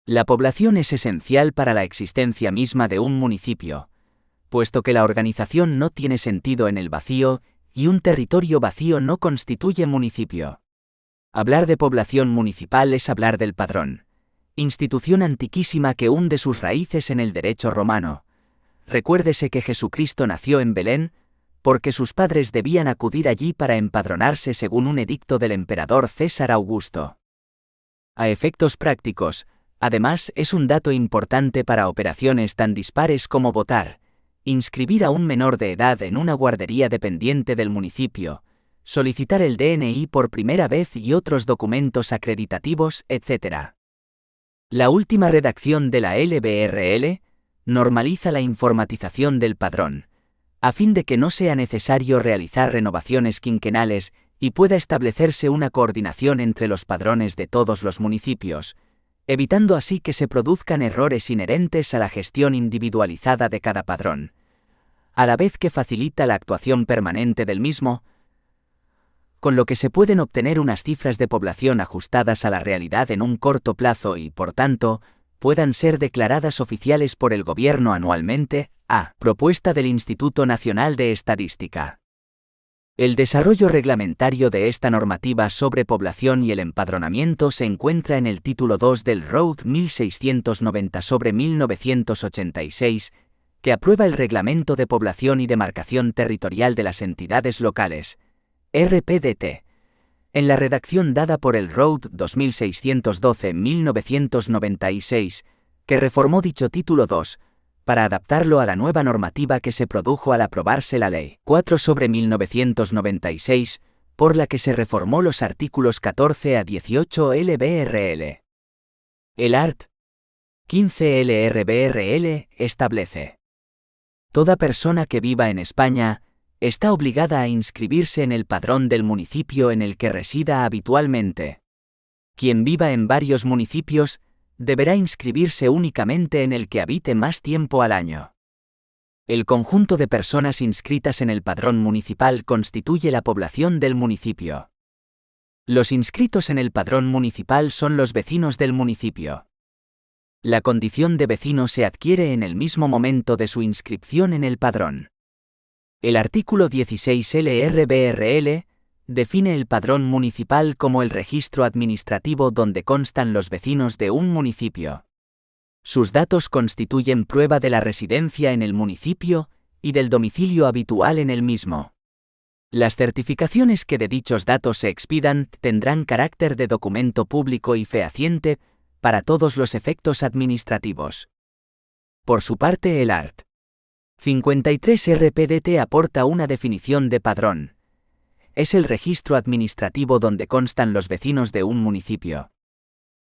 La población es esencial para la existencia misma de un municipio, puesto que la organización no tiene sentido en el vacío y un territorio vacío no constituye municipio. Hablar de población municipal es hablar del padrón, institución antiquísima que hunde sus raíces en el derecho romano. Recuérdese que Jesucristo nació en Belén, porque sus padres debían acudir allí para empadronarse según un edicto del emperador César Augusto. A efectos prácticos, además, es un dato importante para operaciones tan dispares como votar, inscribir a un menor de edad en una guardería dependiente del municipio, solicitar el DNI por primera vez y otros documentos acreditativos, etc. La última redacción de la LBRL normaliza la informatización del padrón, a fin de que no sea necesario realizar renovaciones quinquenales y pueda establecerse una coordinación entre los padrones de todos los municipios, evitando así que se produzcan errores inherentes a la gestión individualizada de cada padrón, a la vez que facilita la actuación permanente del mismo, con lo que se pueden obtener unas cifras de población ajustadas a la realidad en un corto plazo y, por tanto, puedan ser declaradas oficiales por el Gobierno anualmente, a propuesta del Instituto Nacional de Estadística. El desarrollo reglamentario de esta normativa sobre población y el empadronamiento se encuentra en el título 2 del Road 1690/1986, que aprueba el Reglamento de Población y Demarcación Territorial de las Entidades Locales, RPDT, en la redacción dada por el Road 2612/1996, que reformó dicho título 2, para adaptarlo a la nueva normativa que se produjo al aprobarse la Ley 4/1996, por la que se reformó los artículos 14 a 18 LBRL. El art. 15 LRBRL establece: toda persona que viva en España está obligada a inscribirse en el padrón del municipio en el que resida habitualmente. Quien viva en varios municipios deberá inscribirse únicamente en el que habite más tiempo al año. El conjunto de personas inscritas en el padrón municipal constituye la población del municipio. Los inscritos en el padrón municipal son los vecinos del municipio. La condición de vecino se adquiere en el mismo momento de su inscripción en el padrón. El artículo 16 LRBRL define el padrón municipal como el registro administrativo donde constan los vecinos de un municipio. Sus datos constituyen prueba de la residencia en el municipio y del domicilio habitual en el mismo. Las certificaciones que de dichos datos se expidan tendrán carácter de documento público y fehaciente para todos los efectos administrativos. Por su parte, el art. 53 RPDT aporta una definición de padrón. Es el registro administrativo donde constan los vecinos de un municipio.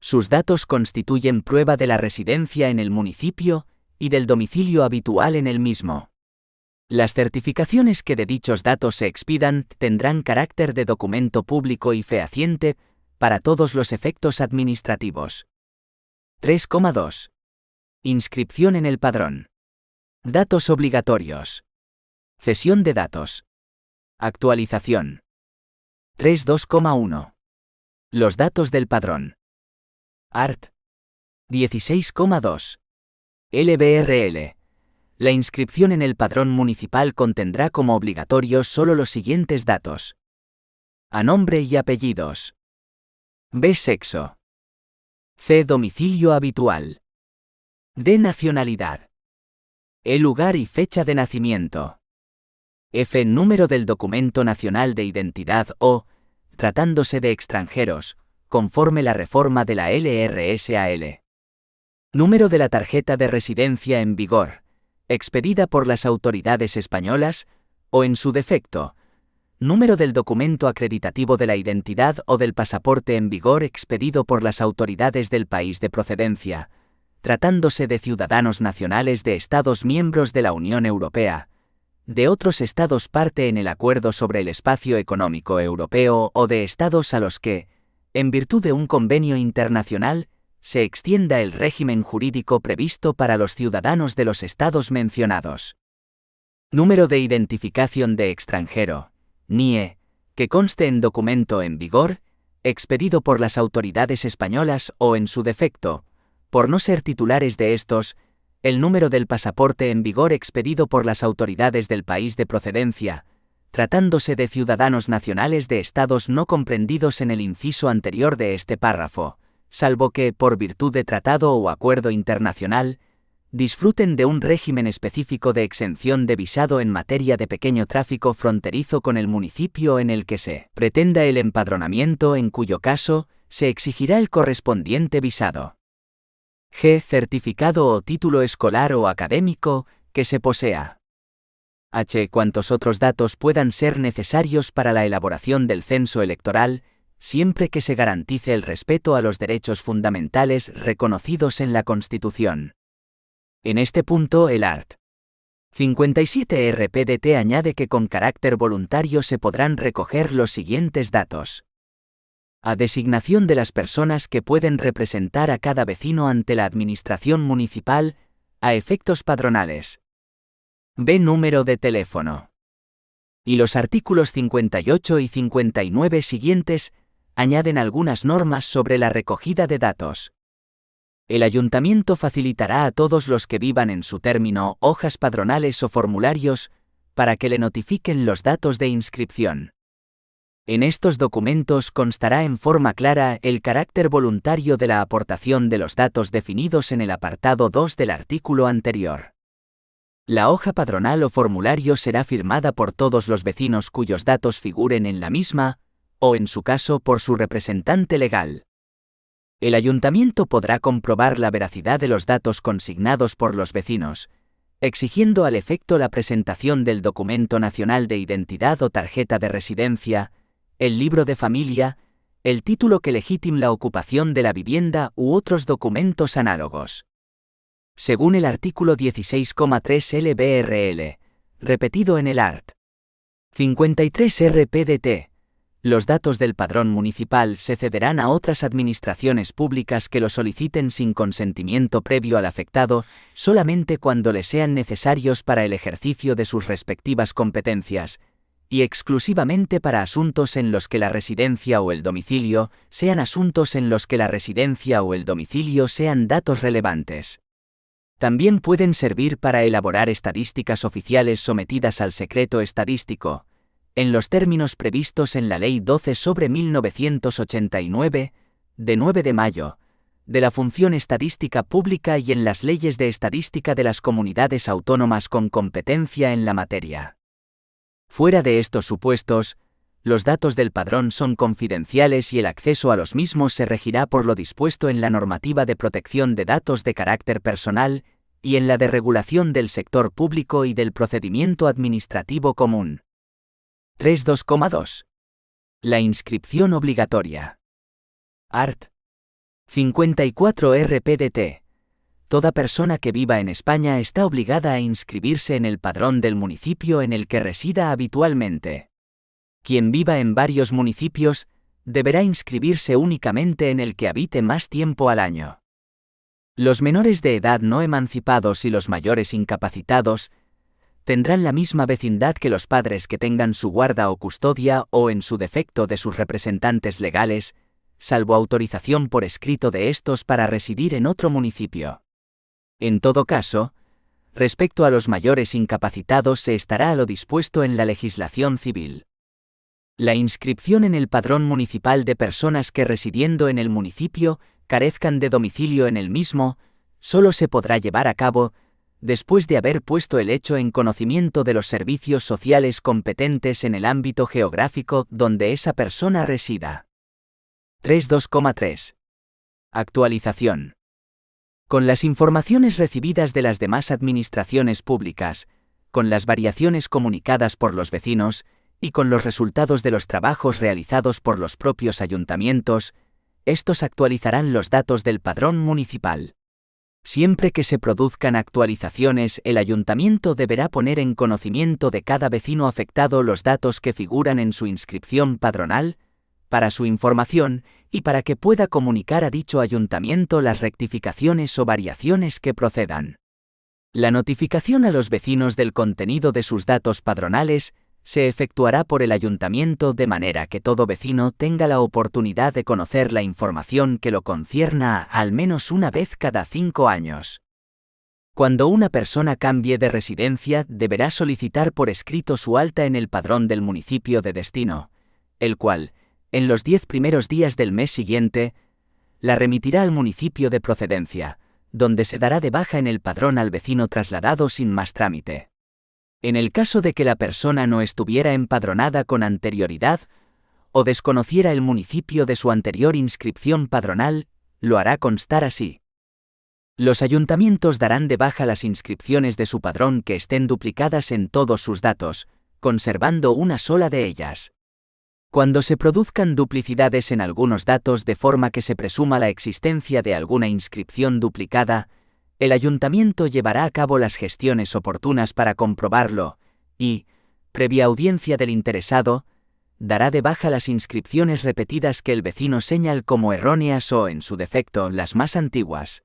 Sus datos constituyen prueba de la residencia en el municipio y del domicilio habitual en el mismo. Las certificaciones que de dichos datos se expidan tendrán carácter de documento público y fehaciente para todos los efectos administrativos. 3,2. Inscripción en el padrón. Datos obligatorios. Cesión de datos. Actualización. 3.2,1. Los datos del padrón. Art. 16,2. LBRL. La inscripción en el padrón municipal contendrá como obligatorios solo los siguientes datos. A nombre y apellidos. B. Sexo. C. Domicilio habitual. D. Nacionalidad. E. Lugar y fecha de nacimiento. F. Número del documento nacional de identidad o, tratándose de extranjeros, conforme la reforma de la LRSAL. Número de la tarjeta de residencia en vigor, expedida por las autoridades españolas, o en su defecto, número del documento acreditativo de la identidad o del pasaporte en vigor expedido por las autoridades del país de procedencia, tratándose de ciudadanos nacionales de Estados miembros de la Unión Europea, de otros Estados parte en el Acuerdo sobre el Espacio Económico Europeo o de Estados a los que, en virtud de un convenio internacional, se extienda el régimen jurídico previsto para los ciudadanos de los Estados mencionados. Número de identificación de extranjero, NIE, que conste en documento en vigor, expedido por las autoridades españolas o en su defecto, por no ser titulares de estos, el número del pasaporte en vigor expedido por las autoridades del país de procedencia, tratándose de ciudadanos nacionales de estados no comprendidos en el inciso anterior de este párrafo, salvo que, por virtud de tratado o acuerdo internacional, disfruten de un régimen específico de exención de visado en materia de pequeño tráfico fronterizo con el municipio en el que se pretenda el empadronamiento, en cuyo caso, se exigirá el correspondiente visado. G. Certificado o título escolar o académico que se posea. H. Cuantos otros datos puedan ser necesarios para la elaboración del censo electoral, siempre que se garantice el respeto a los derechos fundamentales reconocidos en la Constitución. En este punto, el art. 57 RPDT añade que con carácter voluntario se podrán recoger los siguientes datos. A. Designación de las personas que pueden representar a cada vecino ante la administración municipal, a efectos padronales. B. Número de teléfono. Y los artículos 58 y 59 siguientes añaden algunas normas sobre la recogida de datos. El ayuntamiento facilitará a todos los que vivan en su término hojas padronales o formularios para que le notifiquen los datos de inscripción. En estos documentos constará en forma clara el carácter voluntario de la aportación de los datos definidos en el apartado 2 del artículo anterior. La hoja padronal o formulario será firmada por todos los vecinos cuyos datos figuren en la misma, o en su caso por su representante legal. El ayuntamiento podrá comprobar la veracidad de los datos consignados por los vecinos, exigiendo al efecto la presentación del documento nacional de identidad o tarjeta de residencia, el libro de familia, el título que legitime la ocupación de la vivienda u otros documentos análogos. Según el artículo 16,3 LBRL, repetido en el art. 53 RPDT, los datos del padrón municipal se cederán a otras administraciones públicas que lo soliciten sin consentimiento previo al afectado, solamente cuando le sean necesarios para el ejercicio de sus respectivas competencias, y exclusivamente para asuntos en los que la residencia o el domicilio sean asuntos en los que la residencia o el domicilio sean datos relevantes. También pueden servir para elaborar estadísticas oficiales sometidas al secreto estadístico, en los términos previstos en la Ley 12/1989, de 9 de mayo, de la Función Estadística Pública y en las leyes de estadística de las comunidades autónomas con competencia en la materia. Fuera de estos supuestos, los datos del padrón son confidenciales y el acceso a los mismos se regirá por lo dispuesto en la Normativa de Protección de Datos de Carácter Personal y en la de Regulación del Sector Público y del Procedimiento Administrativo Común. 3.2.2. La inscripción obligatoria. Art. 54 RPDT. Toda persona que viva en España está obligada a inscribirse en el padrón del municipio en el que resida habitualmente. Quien viva en varios municipios, deberá inscribirse únicamente en el que habite más tiempo al año. Los menores de edad no emancipados y los mayores incapacitados tendrán la misma vecindad que los padres que tengan su guarda o custodia o en su defecto de sus representantes legales, salvo autorización por escrito de estos para residir en otro municipio. En todo caso, respecto a los mayores incapacitados se estará a lo dispuesto en la legislación civil. La inscripción en el padrón municipal de personas que residiendo en el municipio carezcan de domicilio en el mismo, solo se podrá llevar a cabo después de haber puesto el hecho en conocimiento de los servicios sociales competentes en el ámbito geográfico donde esa persona resida. 3.2.3. Actualización. Con las informaciones recibidas de las demás administraciones públicas, con las variaciones comunicadas por los vecinos, y con los resultados de los trabajos realizados por los propios ayuntamientos, estos actualizarán los datos del padrón municipal. Siempre que se produzcan actualizaciones, el ayuntamiento deberá poner en conocimiento de cada vecino afectado los datos que figuran en su inscripción padronal, para su información y para que pueda comunicar a dicho ayuntamiento las rectificaciones o variaciones que procedan. La notificación a los vecinos del contenido de sus datos padronales se efectuará por el ayuntamiento de manera que todo vecino tenga la oportunidad de conocer la información que lo concierna al menos una vez cada 5 años. Cuando una persona cambie de residencia, deberá solicitar por escrito su alta en el padrón del municipio de destino, el cual, en los 10 primeros días del mes siguiente, la remitirá al municipio de procedencia, donde se dará de baja en el padrón al vecino trasladado sin más trámite. En el caso de que la persona no estuviera empadronada con anterioridad o desconociera el municipio de su anterior inscripción padronal, lo hará constar así. Los ayuntamientos darán de baja las inscripciones de su padrón que estén duplicadas en todos sus datos, conservando una sola de ellas. Cuando se produzcan duplicidades en algunos datos de forma que se presuma la existencia de alguna inscripción duplicada, el ayuntamiento llevará a cabo las gestiones oportunas para comprobarlo y, previa audiencia del interesado, dará de baja las inscripciones repetidas que el vecino señal como erróneas o, en su defecto, las más antiguas.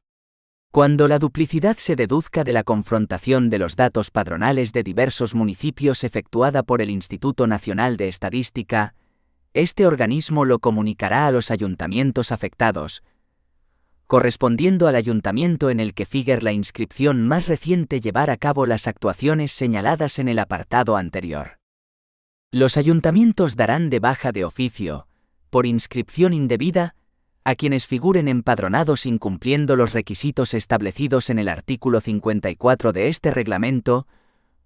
Cuando la duplicidad se deduzca de la confrontación de los datos padronales de diversos municipios efectuada por el Instituto Nacional de Estadística, este organismo lo comunicará a los ayuntamientos afectados, correspondiendo al ayuntamiento en el que figure la inscripción más reciente llevar a cabo las actuaciones señaladas en el apartado anterior. Los ayuntamientos darán de baja de oficio, por inscripción indebida, a quienes figuren empadronados incumpliendo los requisitos establecidos en el artículo 54 de este reglamento,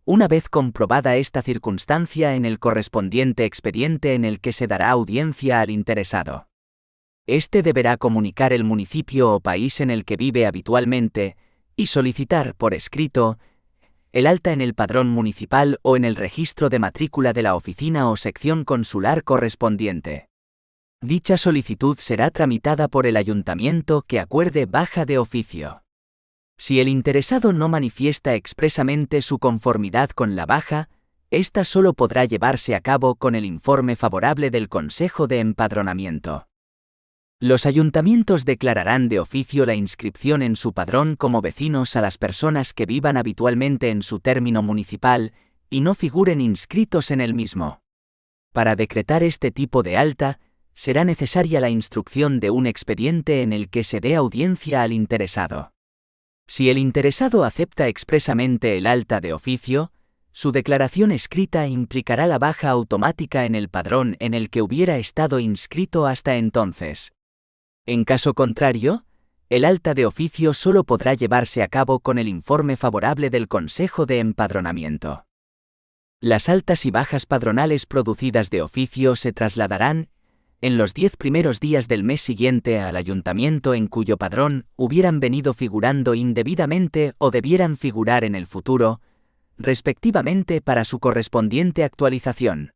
una vez comprobada esta circunstancia en el correspondiente expediente en el que se dará audiencia al interesado. Este deberá comunicar el municipio o país en el que vive habitualmente y solicitar por escrito el alta en el padrón municipal o en el registro de matrícula de la oficina o sección consular correspondiente. Dicha solicitud será tramitada por el ayuntamiento que acuerde baja de oficio. Si el interesado no manifiesta expresamente su conformidad con la baja, ésta solo podrá llevarse a cabo con el informe favorable del Consejo de Empadronamiento. Los ayuntamientos declararán de oficio la inscripción en su padrón como vecinos a las personas que vivan habitualmente en su término municipal y no figuren inscritos en el mismo. Para decretar este tipo de alta, será necesaria la instrucción de un expediente en el que se dé audiencia al interesado. Si el interesado acepta expresamente el alta de oficio, su declaración escrita implicará la baja automática en el padrón en el que hubiera estado inscrito hasta entonces. En caso contrario, el alta de oficio solo podrá llevarse a cabo con el informe favorable del Consejo de Empadronamiento. Las altas y bajas padronales producidas de oficio se trasladarán, en los 10 primeros días del mes siguiente al ayuntamiento en cuyo padrón hubieran venido figurando indebidamente o debieran figurar en el futuro, respectivamente para su correspondiente actualización.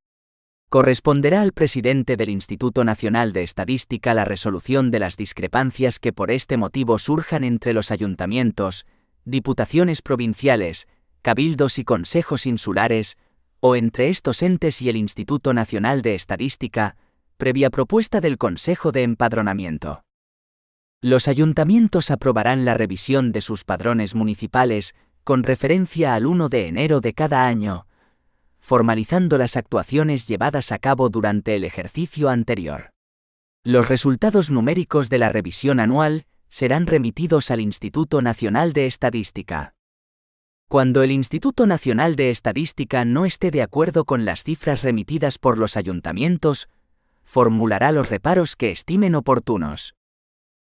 Corresponderá al presidente del Instituto Nacional de Estadística la resolución de las discrepancias que por este motivo surjan entre los ayuntamientos, diputaciones provinciales, cabildos y consejos insulares, o entre estos entes y el Instituto Nacional de Estadística, previa propuesta del Consejo de Empadronamiento. Los ayuntamientos aprobarán la revisión de sus padrones municipales con referencia al 1 de enero de cada año, formalizando las actuaciones llevadas a cabo durante el ejercicio anterior. Los resultados numéricos de la revisión anual serán remitidos al Instituto Nacional de Estadística. Cuando el Instituto Nacional de Estadística no esté de acuerdo con las cifras remitidas por los ayuntamientos, formulará los reparos que estimen oportunos.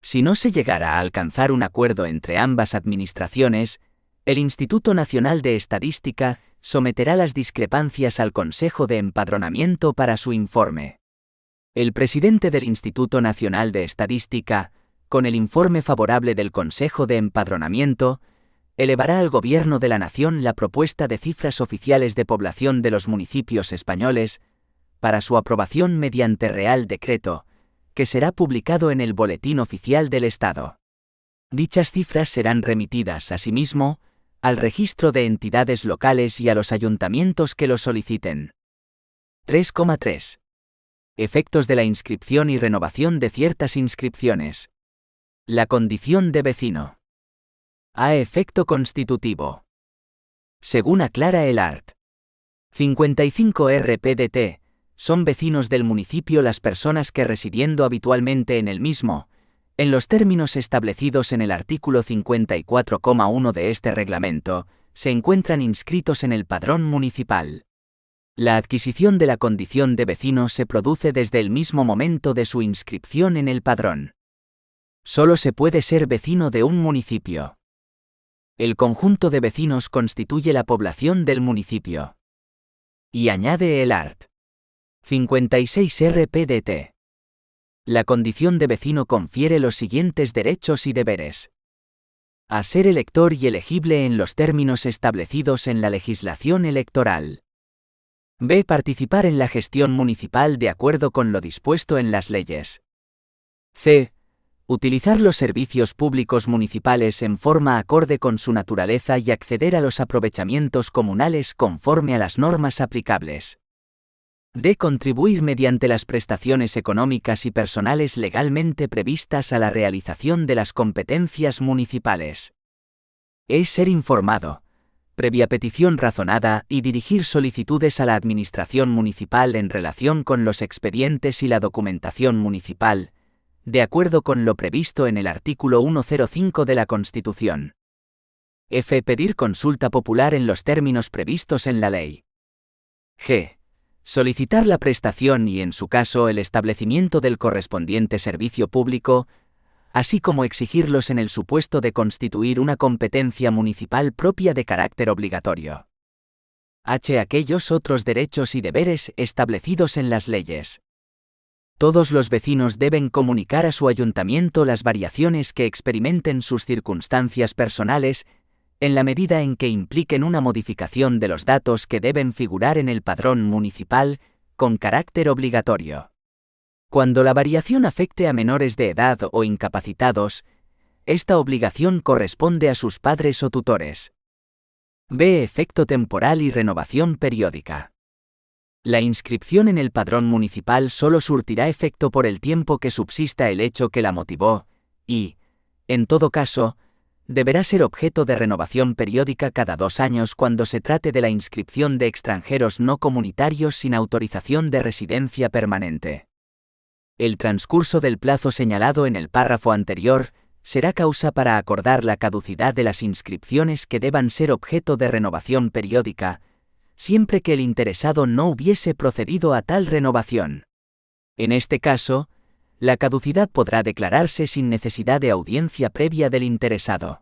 Si no se llegara a alcanzar un acuerdo entre ambas administraciones, el Instituto Nacional de Estadística someterá las discrepancias al Consejo de Empadronamiento para su informe. El presidente del Instituto Nacional de Estadística, con el informe favorable del Consejo de Empadronamiento, elevará al Gobierno de la Nación la propuesta de cifras oficiales de población de los municipios españoles, para su aprobación mediante Real Decreto, que será publicado en el Boletín Oficial del Estado. Dichas cifras serán remitidas, asimismo, al registro de entidades locales y a los ayuntamientos que lo soliciten. 3,3. Efectos de la inscripción y renovación de ciertas inscripciones. La condición de vecino. A efecto constitutivo. Según aclara el art. 55 RPDT, son vecinos del municipio las personas que residiendo habitualmente en el mismo, en los términos establecidos en el artículo 54,1 de este reglamento, se encuentran inscritos en el padrón municipal. La adquisición de la condición de vecino se produce desde el mismo momento de su inscripción en el padrón. Solo se puede ser vecino de un municipio. El conjunto de vecinos constituye la población del municipio. Y añade el art. 56 RPDT. La condición de vecino confiere los siguientes derechos y deberes. A ser elector y elegible en los términos establecidos en la legislación electoral. B. Participar en la gestión municipal de acuerdo con lo dispuesto en las leyes. C. Utilizar los servicios públicos municipales en forma acorde con su naturaleza y acceder a los aprovechamientos comunales conforme a las normas aplicables. D. Contribuir mediante las prestaciones económicas y personales legalmente previstas a la realización de las competencias municipales. E. Ser informado, previa petición razonada, y dirigir solicitudes a la Administración municipal en relación con los expedientes y la documentación municipal, de acuerdo con lo previsto en el artículo 105 de la Constitución. F. Pedir consulta popular en los términos previstos en la ley. G. Solicitar la prestación y, en su caso, el establecimiento del correspondiente servicio público, así como exigirlos en el supuesto de constituir una competencia municipal propia de carácter obligatorio. H. Aquellos otros derechos y deberes establecidos en las leyes. Todos los vecinos deben comunicar a su ayuntamiento las variaciones que experimenten sus circunstancias personales, en la medida en que impliquen una modificación de los datos que deben figurar en el padrón municipal, con carácter obligatorio. Cuando la variación afecte a menores de edad o incapacitados, esta obligación corresponde a sus padres o tutores. B. Efecto temporal y renovación periódica. La inscripción en el padrón municipal solo surtirá efecto por el tiempo que subsista el hecho que la motivó, y, en todo caso, deberá ser objeto de renovación periódica cada 2 años cuando se trate de la inscripción de extranjeros no comunitarios sin autorización de residencia permanente. El transcurso del plazo señalado en el párrafo anterior será causa para acordar la caducidad de las inscripciones que deban ser objeto de renovación periódica, siempre que el interesado no hubiese procedido a tal renovación. En este caso, la caducidad podrá declararse sin necesidad de audiencia previa del interesado.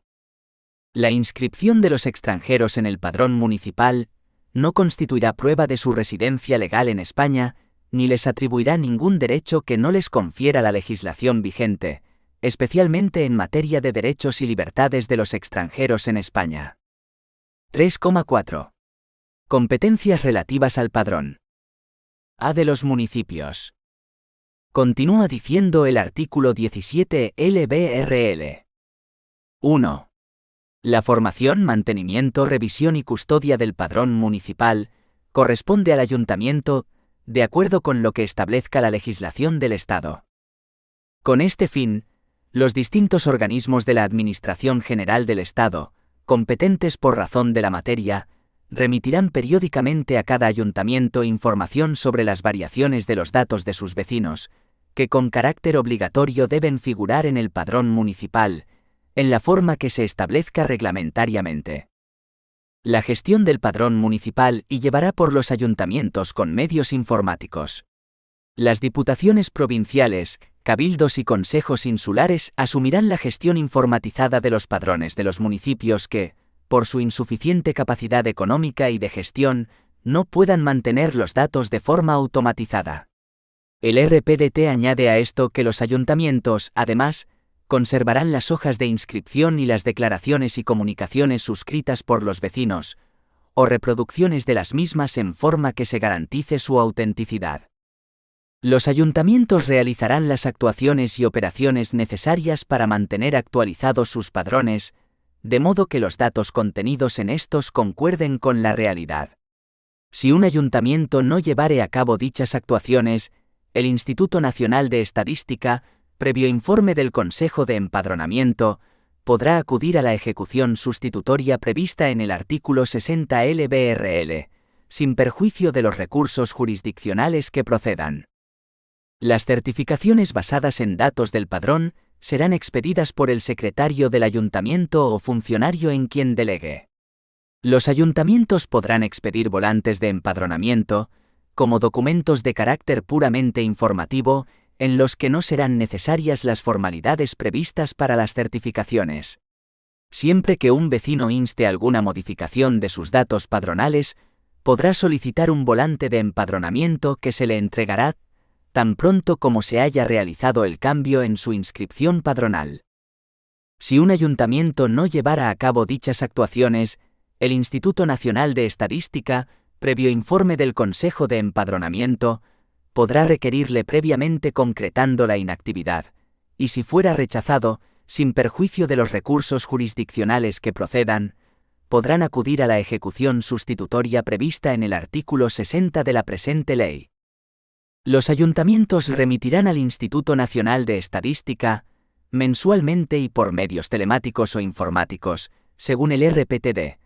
La inscripción de los extranjeros en el padrón municipal no constituirá prueba de su residencia legal en España, ni les atribuirá ningún derecho que no les confiera la legislación vigente, especialmente en materia de derechos y libertades de los extranjeros en España. 3,4. Competencias relativas al padrón. A de los municipios. Continúa diciendo el artículo 17 LBRL. 1. La formación, mantenimiento, revisión y custodia del padrón municipal corresponde al ayuntamiento, de acuerdo con lo que establezca la legislación del Estado. Con este fin, los distintos organismos de la Administración General del Estado, competentes por razón de la materia, remitirán periódicamente a cada ayuntamiento información sobre las variaciones de los datos de sus vecinos, que con carácter obligatorio deben figurar en el padrón municipal, en la forma que se establezca reglamentariamente. La gestión del padrón municipal y llevará por los ayuntamientos con medios informáticos. Las diputaciones provinciales, cabildos y consejos insulares asumirán la gestión informatizada de los padrones de los municipios que, por su insuficiente capacidad económica y de gestión, no puedan mantener los datos de forma automatizada. El RPDT añade a esto que los ayuntamientos, además, conservarán las hojas de inscripción y las declaraciones y comunicaciones suscritas por los vecinos, o reproducciones de las mismas en forma que se garantice su autenticidad. Los ayuntamientos realizarán las actuaciones y operaciones necesarias para mantener actualizados sus padrones, de modo que los datos contenidos en estos concuerden con la realidad. Si un ayuntamiento no llevare a cabo dichas actuaciones, el Instituto Nacional de Estadística, previo informe del Consejo de Empadronamiento, podrá acudir a la ejecución sustitutoria prevista en el artículo 60 LBRL, sin perjuicio de los recursos jurisdiccionales que procedan. Las certificaciones basadas en datos del padrón serán expedidas por el secretario del ayuntamiento o funcionario en quien delegue. Los ayuntamientos podrán expedir volantes de empadronamiento, como documentos de carácter puramente informativo, en los que no serán necesarias las formalidades previstas para las certificaciones. Siempre que un vecino inste alguna modificación de sus datos padronales, podrá solicitar un volante de empadronamiento que se le entregará tan pronto como se haya realizado el cambio en su inscripción padronal. Si un ayuntamiento no llevara a cabo dichas actuaciones, el Instituto Nacional de Estadística, previo informe del Consejo de Empadronamiento, podrá requerirle previamente concretando la inactividad, y si fuera rechazado, sin perjuicio de los recursos jurisdiccionales que procedan, podrán acudir a la ejecución sustitutoria prevista en el artículo 60 de la presente ley. Los ayuntamientos remitirán al Instituto Nacional de Estadística, mensualmente y por medios telemáticos o informáticos, según el RPTD,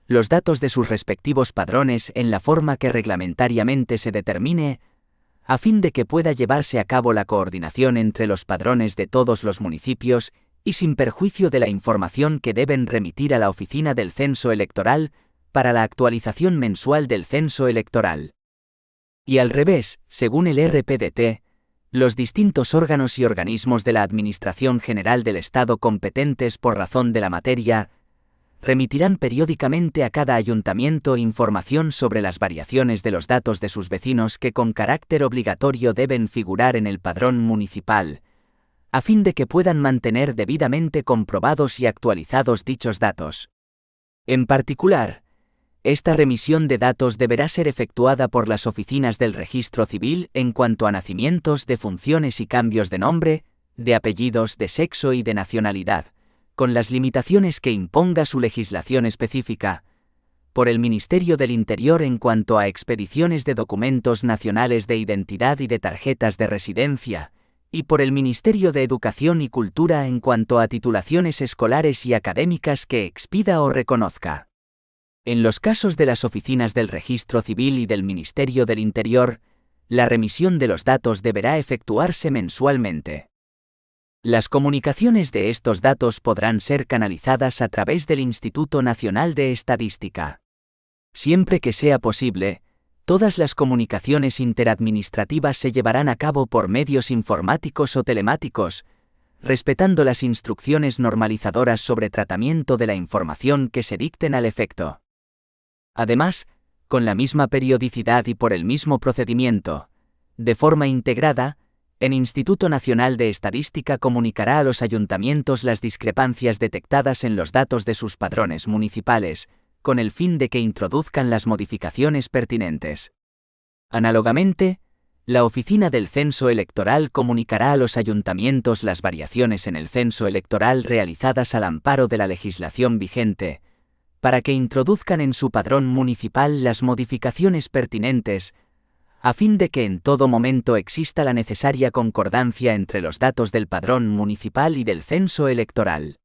los datos de sus respectivos padrones en la forma que reglamentariamente se determine, a fin de que pueda llevarse a cabo la coordinación entre los padrones de todos los municipios y sin perjuicio de la información que deben remitir a la Oficina del Censo Electoral para la actualización mensual del censo electoral. Y al revés, según el RPDT, los distintos órganos y organismos de la Administración General del Estado competentes por razón de la materia remitirán periódicamente a cada ayuntamiento información sobre las variaciones de los datos de sus vecinos que con carácter obligatorio deben figurar en el padrón municipal, a fin de que puedan mantener debidamente comprobados y actualizados dichos datos. En particular, esta remisión de datos deberá ser efectuada por las oficinas del Registro Civil en cuanto a nacimientos, defunciones y cambios de nombre, de apellidos, de sexo y de nacionalidad, con las limitaciones que imponga su legislación específica, por el Ministerio del Interior en cuanto a expediciones de documentos nacionales de identidad y de tarjetas de residencia, y por el Ministerio de Educación y Cultura en cuanto a titulaciones escolares y académicas que expida o reconozca. En los casos de las oficinas del Registro Civil y del Ministerio del Interior, la remisión de los datos deberá efectuarse mensualmente. Las comunicaciones de estos datos podrán ser canalizadas a través del Instituto Nacional de Estadística. Siempre que sea posible, todas las comunicaciones interadministrativas se llevarán a cabo por medios informáticos o telemáticos, respetando las instrucciones normalizadoras sobre tratamiento de la información que se dicten al efecto. Además, con la misma periodicidad y por el mismo procedimiento, de forma integrada, el Instituto Nacional de Estadística comunicará a los ayuntamientos las discrepancias detectadas en los datos de sus padrones municipales, con el fin de que introduzcan las modificaciones pertinentes. Análogamente, la Oficina del Censo Electoral comunicará a los ayuntamientos las variaciones en el censo electoral realizadas al amparo de la legislación vigente, para que introduzcan en su padrón municipal las modificaciones pertinentes, a fin de que en todo momento exista la necesaria concordancia entre los datos del padrón municipal y del censo electoral.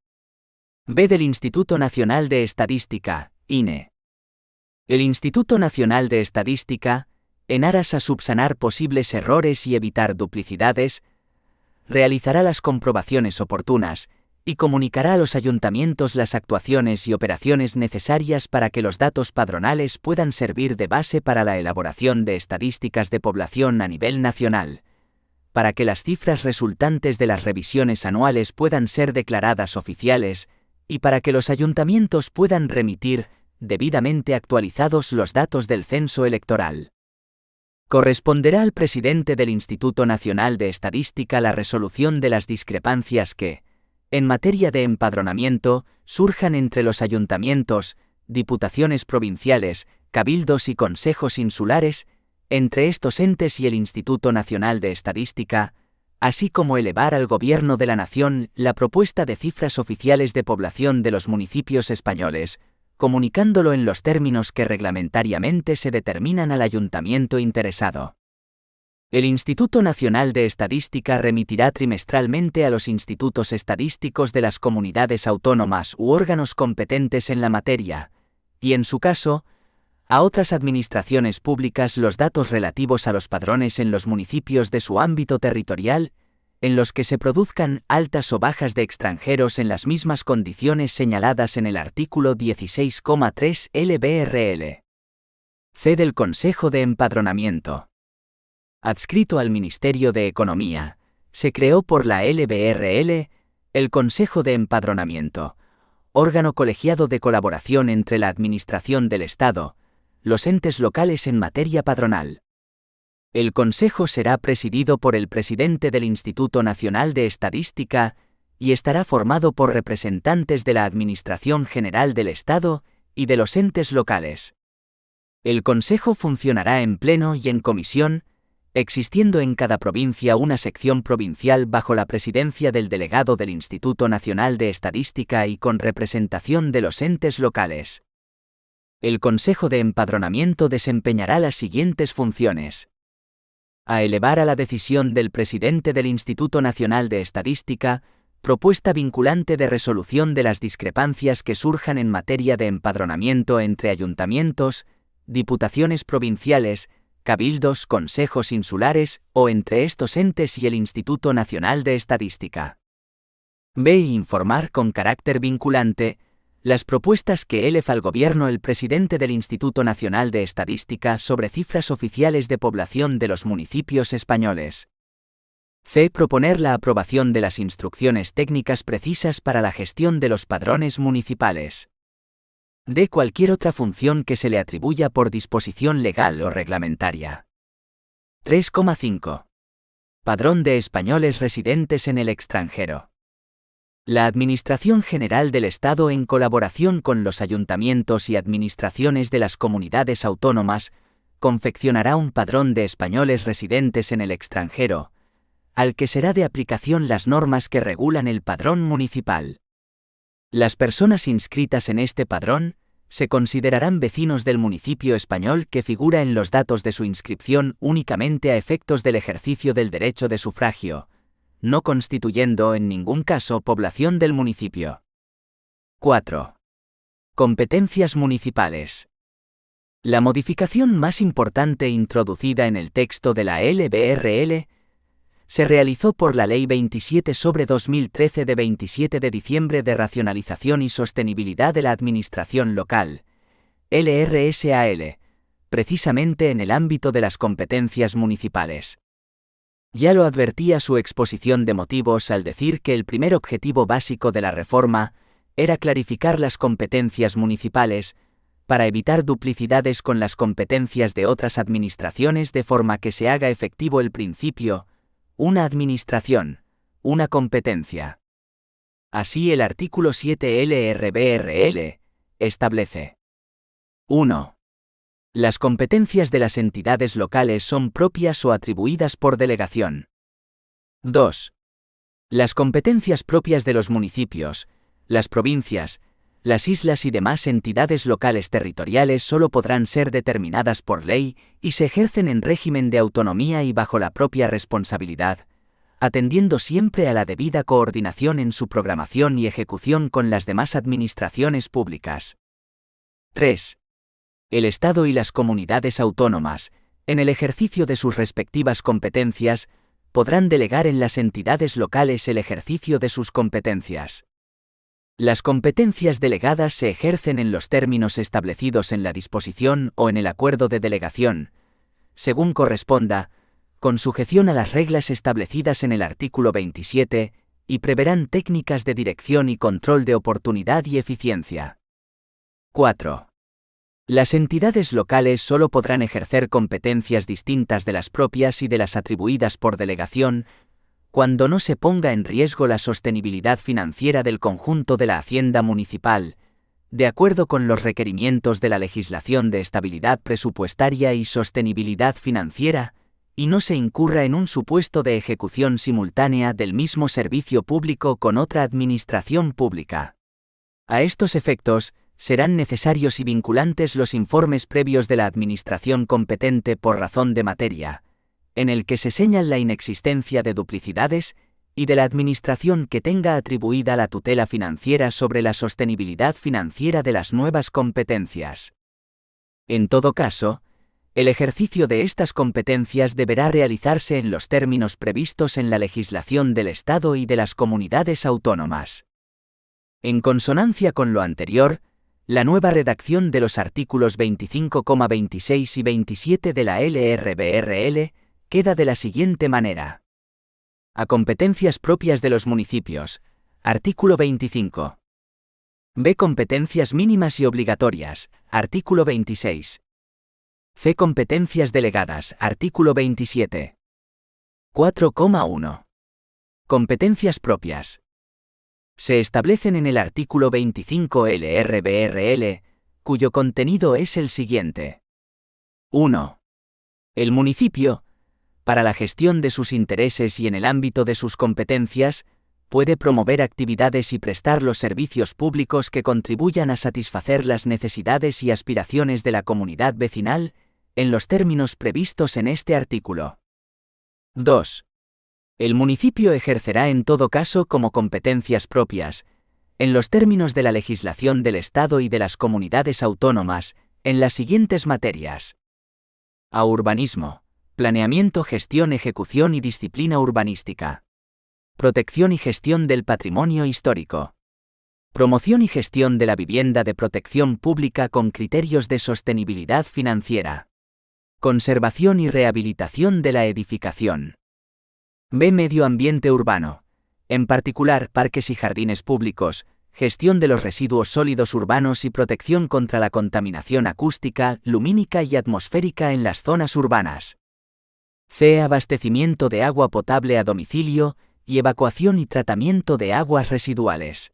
B. Del Instituto Nacional de Estadística, INE. El Instituto Nacional de Estadística, en aras a subsanar posibles errores y evitar duplicidades, realizará las comprobaciones oportunas y comunicará a los ayuntamientos las actuaciones y operaciones necesarias para que los datos padronales puedan servir de base para la elaboración de estadísticas de población a nivel nacional, para que las cifras resultantes de las revisiones anuales puedan ser declaradas oficiales y para que los ayuntamientos puedan remitir, debidamente actualizados, los datos del censo electoral. Corresponderá al presidente del Instituto Nacional de Estadística la resolución de las discrepancias que, en materia de empadronamiento, surjan entre los ayuntamientos, diputaciones provinciales, cabildos y consejos insulares, entre estos entes y el Instituto Nacional de Estadística, así como elevar al Gobierno de la Nación la propuesta de cifras oficiales de población de los municipios españoles, comunicándolo en los términos que reglamentariamente se determinan al ayuntamiento interesado. El Instituto Nacional de Estadística remitirá trimestralmente a los institutos estadísticos de las comunidades autónomas u órganos competentes en la materia, y en su caso, a otras administraciones públicas los datos relativos a los padrones en los municipios de su ámbito territorial, en los que se produzcan altas o bajas de extranjeros en las mismas condiciones señaladas en el artículo 16,3 LBRL. C. Del Consejo de Empadronamiento. Adscrito al Ministerio de Economía, se creó por la LBRL el Consejo de Empadronamiento, órgano colegiado de colaboración entre la Administración del Estado, los entes locales en materia padronal. El Consejo será presidido por el presidente del Instituto Nacional de Estadística y estará formado por representantes de la Administración General del Estado y de los entes locales. El Consejo funcionará en pleno y en comisión, existiendo en cada provincia una sección provincial bajo la presidencia del delegado del Instituto Nacional de Estadística y con representación de los entes locales. El Consejo de Empadronamiento desempeñará las siguientes funciones: a elevar a la decisión del presidente del Instituto Nacional de Estadística propuesta vinculante de resolución de las discrepancias que surjan en materia de empadronamiento entre ayuntamientos, diputaciones provinciales, cabildos, consejos insulares o entre estos entes y el Instituto Nacional de Estadística. B. Informar con carácter vinculante las propuestas que eleve al Gobierno el presidente del Instituto Nacional de Estadística sobre cifras oficiales de población de los municipios españoles. C. Proponer la aprobación de las instrucciones técnicas precisas para la gestión de los padrones municipales. D. Cualquier otra función que se le atribuya por disposición legal o reglamentaria. 3,5. Padrón de españoles residentes en el extranjero. La Administración General del Estado, en colaboración con los ayuntamientos y administraciones de las comunidades autónomas, confeccionará un padrón de españoles residentes en el extranjero, al que será de aplicación las normas que regulan el padrón municipal. Las personas inscritas en este padrón se considerarán vecinos del municipio español que figura en los datos de su inscripción únicamente a efectos del ejercicio del derecho de sufragio, no constituyendo en ningún caso población del municipio. 4. Competencias municipales. La modificación más importante introducida en el texto de la LBRL se realizó por la Ley 27/2013 de 27 de diciembre de Racionalización y Sostenibilidad de la Administración Local, LRSAL, precisamente en el ámbito de las competencias municipales. Ya lo advertía su exposición de motivos al decir que el primer objetivo básico de la reforma era clarificar las competencias municipales, para evitar duplicidades con las competencias de otras administraciones de forma que se haga efectivo el principio, una administración, una competencia. Así el artículo 7 LRBRL establece: 1. Las competencias de las entidades locales son propias o atribuidas por delegación. 2. Las competencias propias de los municipios, las provincias, las islas y demás entidades locales territoriales solo podrán ser determinadas por ley y se ejercen en régimen de autonomía y bajo la propia responsabilidad, atendiendo siempre a la debida coordinación en su programación y ejecución con las demás administraciones públicas. 3. El Estado y las comunidades autónomas, en el ejercicio de sus respectivas competencias, podrán delegar en las entidades locales el ejercicio de sus competencias. Las competencias delegadas se ejercen en los términos establecidos en la disposición o en el acuerdo de delegación, según corresponda, con sujeción a las reglas establecidas en el artículo 27, y preverán técnicas de dirección y control de oportunidad y eficiencia. 4. Las entidades locales solo podrán ejercer competencias distintas de las propias y de las atribuidas por delegación, cuando no se ponga en riesgo la sostenibilidad financiera del conjunto de la hacienda municipal, de acuerdo con los requerimientos de la legislación de estabilidad presupuestaria y sostenibilidad financiera, y no se incurra en un supuesto de ejecución simultánea del mismo servicio público con otra administración pública. A estos efectos, serán necesarios y vinculantes los informes previos de la administración competente por razón de materia, en el que se señala la inexistencia de duplicidades, y de la administración que tenga atribuida la tutela financiera sobre la sostenibilidad financiera de las nuevas competencias. En todo caso, el ejercicio de estas competencias deberá realizarse en los términos previstos en la legislación del Estado y de las comunidades autónomas. En consonancia con lo anterior, la nueva redacción de los artículos 25,26 y 27 de la LRBRL queda de la siguiente manera. A competencias propias de los municipios. Artículo 25. B. Competencias mínimas y obligatorias. Artículo 26. C. Competencias delegadas. Artículo 27. 4,1. Competencias propias. Se establecen en el artículo 25 LRBRL, cuyo contenido es el siguiente. 1. El municipio, para la gestión de sus intereses y en el ámbito de sus competencias, puede promover actividades y prestar los servicios públicos que contribuyan a satisfacer las necesidades y aspiraciones de la comunidad vecinal, en los términos previstos en este artículo. 2. El municipio ejercerá en todo caso como competencias propias, en los términos de la legislación del Estado y de las comunidades autónomas, en las siguientes materias. A. Urbanismo. Planeamiento, gestión, ejecución y disciplina urbanística. Protección y gestión del patrimonio histórico. Promoción y gestión de la vivienda de protección pública con criterios de sostenibilidad financiera. Conservación y rehabilitación de la edificación. B. Medio ambiente urbano. En particular, parques y jardines públicos, gestión de los residuos sólidos urbanos y protección contra la contaminación acústica, lumínica y atmosférica en las zonas urbanas. C. Abastecimiento de agua potable a domicilio y evacuación y tratamiento de aguas residuales.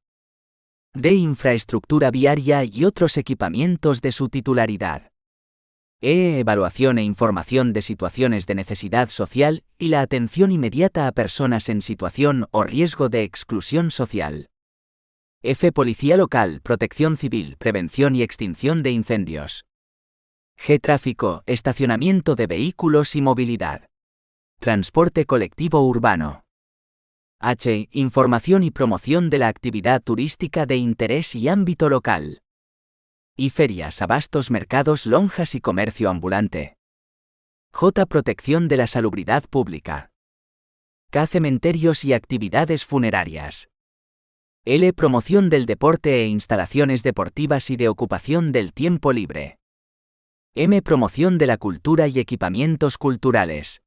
D. Infraestructura viaria y otros equipamientos de su titularidad. E. Evaluación e información de situaciones de necesidad social y la atención inmediata a personas en situación o riesgo de exclusión social. F. Policía local, protección civil, prevención y extinción de incendios. G. Tráfico, estacionamiento de vehículos y movilidad. Transporte colectivo urbano. H. Información y promoción de la actividad turística de interés y ámbito local. I. Ferias, abastos, mercados, lonjas y comercio ambulante. J. Protección de la salubridad pública. K. Cementerios y actividades funerarias. L. Promoción del deporte e instalaciones deportivas y de ocupación del tiempo libre. M. Promoción de la cultura y equipamientos culturales.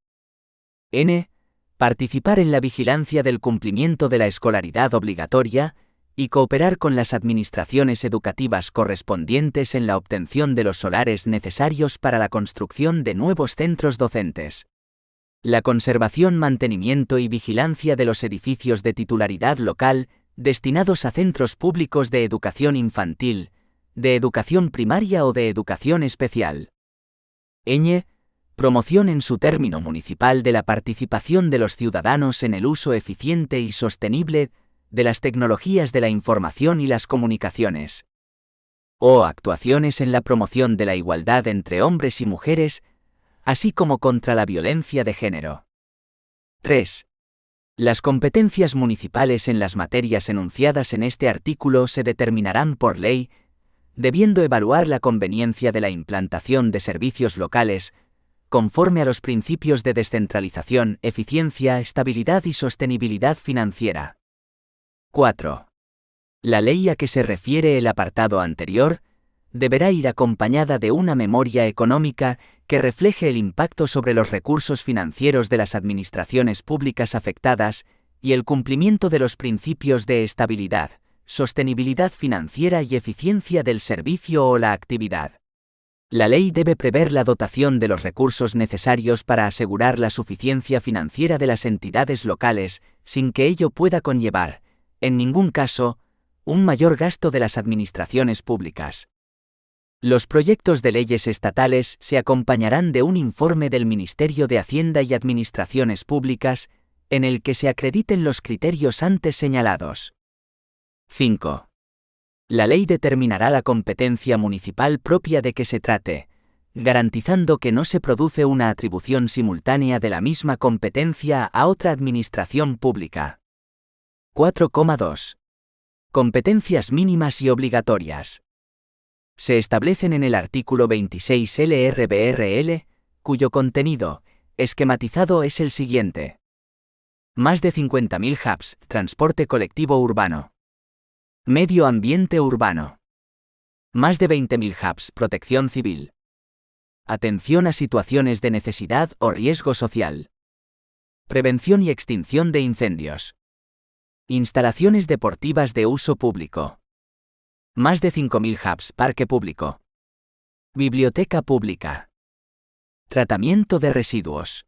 N. Participar en la vigilancia del cumplimiento de la escolaridad obligatoria y cooperar con las administraciones educativas correspondientes en la obtención de los solares necesarios para la construcción de nuevos centros docentes. La conservación, mantenimiento y vigilancia de los edificios de titularidad local destinados a centros públicos de educación infantil, de educación primaria o de educación especial. Ñ. Promoción en su término municipal de la participación de los ciudadanos en el uso eficiente y sostenible de las tecnologías de la información y las comunicaciones. O actuaciones en la promoción de la igualdad entre hombres y mujeres, así como contra la violencia de género. 3. Las competencias municipales en las materias enunciadas en este artículo se determinarán por ley, debiendo evaluar la conveniencia de la implantación de servicios locales, conforme a los principios de descentralización, eficiencia, estabilidad y sostenibilidad financiera. 4. La ley a que se refiere el apartado anterior deberá ir acompañada de una memoria económica que refleje el impacto sobre los recursos financieros de las administraciones públicas afectadas y el cumplimiento de los principios de estabilidad, sostenibilidad financiera y eficiencia del servicio o la actividad. La ley debe prever la dotación de los recursos necesarios para asegurar la suficiencia financiera de las entidades locales, sin que ello pueda conllevar, en ningún caso, un mayor gasto de las administraciones públicas. Los proyectos de leyes estatales se acompañarán de un informe del Ministerio de Hacienda y Administraciones Públicas, en el que se acrediten los criterios antes señalados. 5. La ley determinará la competencia municipal propia de que se trate, garantizando que no se produce una atribución simultánea de la misma competencia a otra administración pública. 4,2. Competencias mínimas y obligatorias. Se establecen en el artículo 26 LRBRL, cuyo contenido, esquematizado, es el siguiente. Más de 50.000 hubs, transporte colectivo urbano. Medio ambiente urbano. Más de 20.000 hubs, protección civil. Atención a situaciones de necesidad o riesgo social. Prevención y extinción de incendios. Instalaciones deportivas de uso público. Más de 5.000 hubs, parque público. Biblioteca pública. Tratamiento de residuos.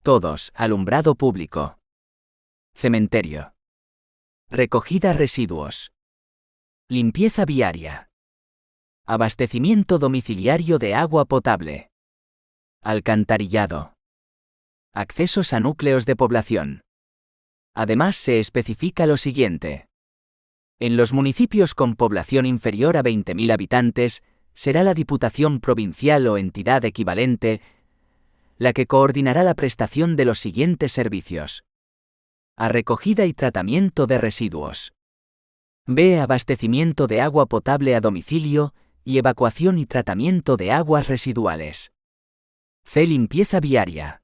Todos, alumbrado público. Cementerio. Recogida residuos. Limpieza viaria. Abastecimiento domiciliario de agua potable. Alcantarillado. Accesos a núcleos de población. Además se especifica lo siguiente. En los municipios con población inferior a 20.000 habitantes, será la Diputación Provincial o entidad equivalente la que coordinará la prestación de los siguientes servicios. A. Recogida y tratamiento de residuos. B. Abastecimiento de agua potable a domicilio y evacuación y tratamiento de aguas residuales. C. Limpieza viaria.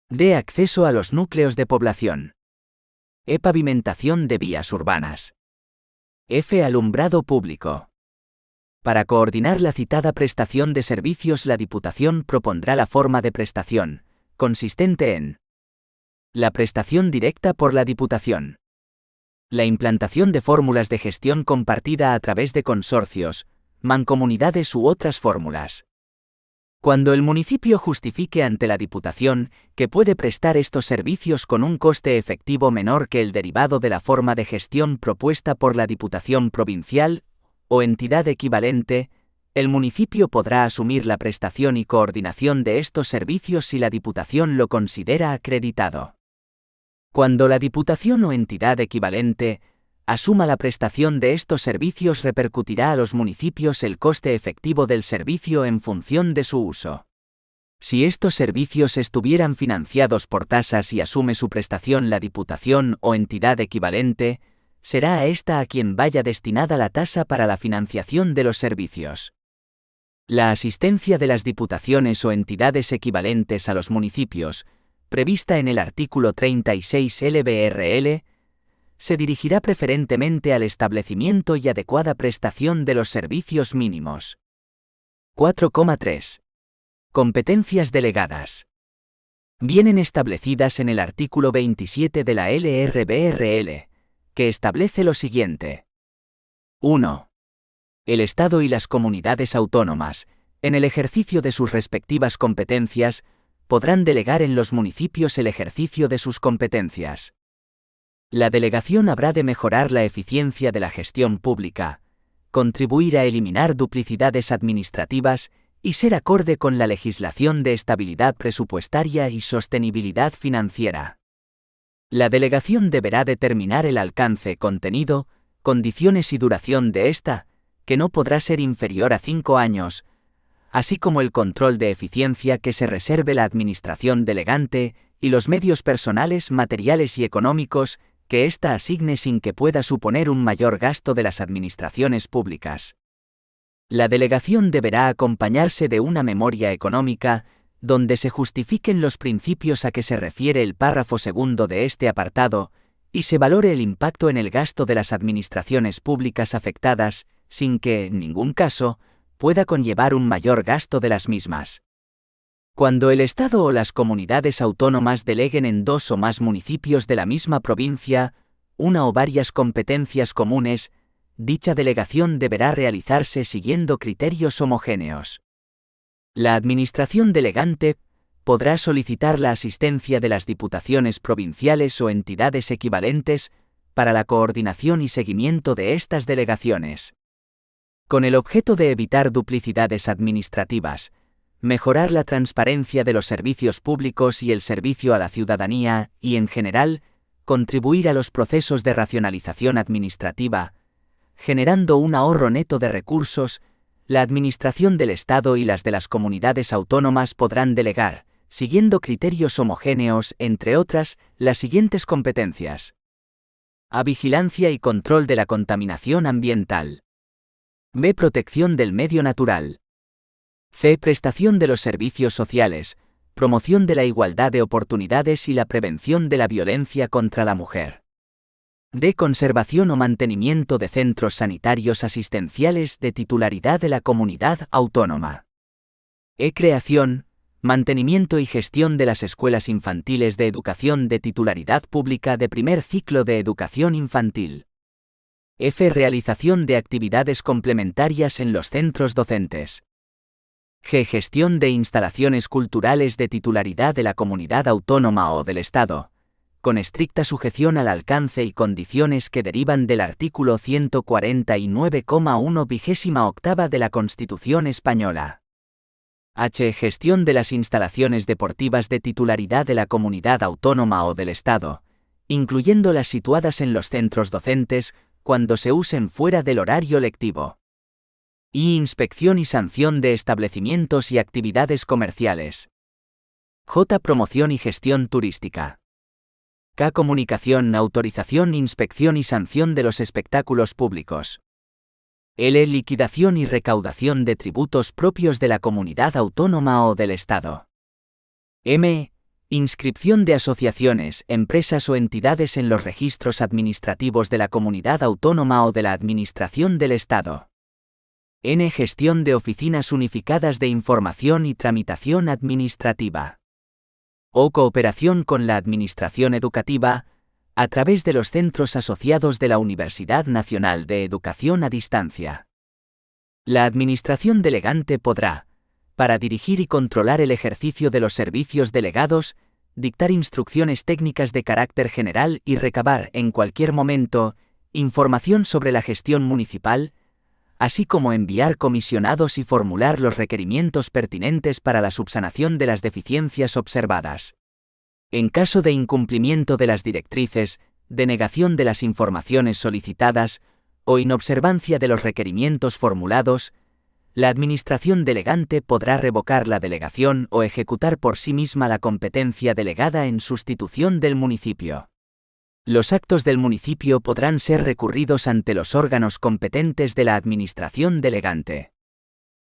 D. Acceso a los núcleos de población. E. Pavimentación de vías urbanas. F. Alumbrado público. Para coordinar la citada prestación de servicios, la Diputación propondrá la forma de prestación, consistente en la prestación directa por la Diputación. La implantación de fórmulas de gestión compartida a través de consorcios, mancomunidades u otras fórmulas. Cuando el municipio justifique ante la Diputación que puede prestar estos servicios con un coste efectivo menor que el derivado de la forma de gestión propuesta por la Diputación Provincial o entidad equivalente, el municipio podrá asumir la prestación y coordinación de estos servicios si la Diputación lo considera acreditado. Cuando la Diputación o entidad equivalente asuma la prestación de estos servicios, repercutirá a los municipios el coste efectivo del servicio en función de su uso. Si estos servicios estuvieran financiados por tasas y asume su prestación la Diputación o entidad equivalente, será a esta a quien vaya destinada la tasa para la financiación de los servicios. La asistencia de las diputaciones o entidades equivalentes a los municipios prevista en el artículo 36 LBRL, se dirigirá preferentemente al establecimiento y adecuada prestación de los servicios mínimos. 4,3. Competencias delegadas. Vienen establecidas en el artículo 27 de la LRBRL, que establece lo siguiente. 1. El Estado y las comunidades autónomas, en el ejercicio de sus respectivas competencias, podrán delegar en los municipios el ejercicio de sus competencias. La delegación habrá de mejorar la eficiencia de la gestión pública, contribuir a eliminar duplicidades administrativas y ser acorde con la legislación de estabilidad presupuestaria y sostenibilidad financiera. La delegación deberá determinar el alcance, contenido, condiciones y duración de esta, que no podrá ser inferior a 5 años, así como el control de eficiencia que se reserve la administración delegante y los medios personales, materiales y económicos que ésta asigne sin que pueda suponer un mayor gasto de las administraciones públicas. La delegación deberá acompañarse de una memoria económica, donde se justifiquen los principios a que se refiere el párrafo segundo de este apartado, y se valore el impacto en el gasto de las administraciones públicas afectadas, sin que, en ningún caso, pueda conllevar un mayor gasto de las mismas. Cuando el Estado o las comunidades autónomas deleguen en 2 o más municipios de la misma provincia, una o varias competencias comunes, dicha delegación deberá realizarse siguiendo criterios homogéneos. La administración delegante podrá solicitar la asistencia de las diputaciones provinciales o entidades equivalentes para la coordinación y seguimiento de estas delegaciones. Con el objeto de evitar duplicidades administrativas, mejorar la transparencia de los servicios públicos y el servicio a la ciudadanía y, en general, contribuir a los procesos de racionalización administrativa, generando un ahorro neto de recursos, la administración del Estado y las de las comunidades autónomas podrán delegar, siguiendo criterios homogéneos, entre otras, las siguientes competencias. A. Vigilancia y control de la contaminación ambiental. B. Protección del medio natural. C. Prestación de los servicios sociales, promoción de la igualdad de oportunidades y la prevención de la violencia contra la mujer. D. Conservación o mantenimiento de centros sanitarios asistenciales de titularidad de la comunidad autónoma. E. Creación, mantenimiento y gestión de las escuelas infantiles de educación de titularidad pública de primer ciclo de educación infantil. F. Realización de actividades complementarias en los centros docentes. G. Gestión de instalaciones culturales de titularidad de la comunidad autónoma o del Estado, con estricta sujeción al alcance y condiciones que derivan del artículo 149,1 28 de la Constitución Española. H. Gestión de las instalaciones deportivas de titularidad de la comunidad autónoma o del Estado, incluyendo las situadas en los centros docentes, cuando se usen fuera del horario lectivo. I. Inspección y sanción de establecimientos y actividades comerciales. J. Promoción y gestión turística. K. Comunicación, autorización, inspección y sanción de los espectáculos públicos. L. Liquidación y recaudación de tributos propios de la comunidad autónoma o del Estado. M. Inscripción de asociaciones, empresas o entidades en los registros administrativos de la comunidad autónoma o de la Administración del Estado. N. Gestión de oficinas unificadas de información y tramitación administrativa. O. Cooperación con la Administración educativa, a través de los centros asociados de la Universidad Nacional de Educación a Distancia. La Administración delegante podrá, para dirigir y controlar el ejercicio de los servicios delegados, dictar instrucciones técnicas de carácter general y recabar, en cualquier momento, información sobre la gestión municipal, así como enviar comisionados y formular los requerimientos pertinentes para la subsanación de las deficiencias observadas. En caso de incumplimiento de las directrices, denegación de las informaciones solicitadas o inobservancia de los requerimientos formulados, la Administración delegante podrá revocar la delegación o ejecutar por sí misma la competencia delegada en sustitución del municipio. Los actos del municipio podrán ser recurridos ante los órganos competentes de la Administración delegante.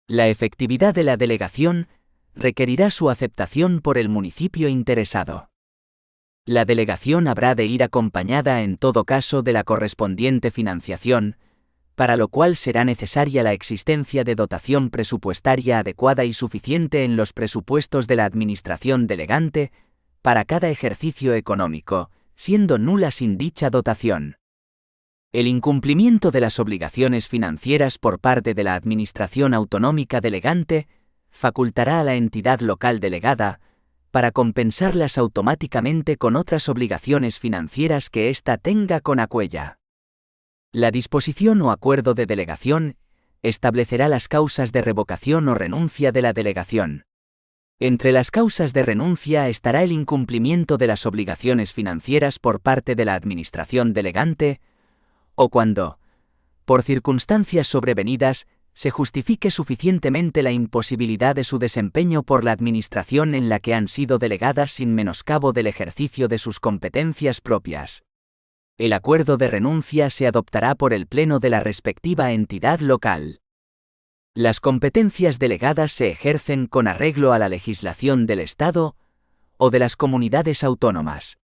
La efectividad de la delegación requerirá su aceptación por el municipio interesado. La delegación habrá de ir acompañada en todo caso de la correspondiente financiación, para lo cual será necesaria la existencia de dotación presupuestaria adecuada y suficiente en los presupuestos de la Administración delegante para cada ejercicio económico, siendo nula sin dicha dotación. El incumplimiento de las obligaciones financieras por parte de la Administración autonómica delegante facultará a la entidad local delegada para compensarlas automáticamente con otras obligaciones financieras que ésta tenga con aquella. La disposición o acuerdo de delegación establecerá las causas de revocación o renuncia de la delegación. Entre las causas de renuncia estará el incumplimiento de las obligaciones financieras por parte de la Administración delegante, o cuando, por circunstancias sobrevenidas, se justifique suficientemente la imposibilidad de su desempeño por la Administración en la que han sido delegadas sin menoscabo del ejercicio de sus competencias propias. El acuerdo de renuncia se adoptará por el Pleno de la respectiva entidad local. Las competencias delegadas se ejercen con arreglo a la legislación del Estado o de las comunidades autónomas.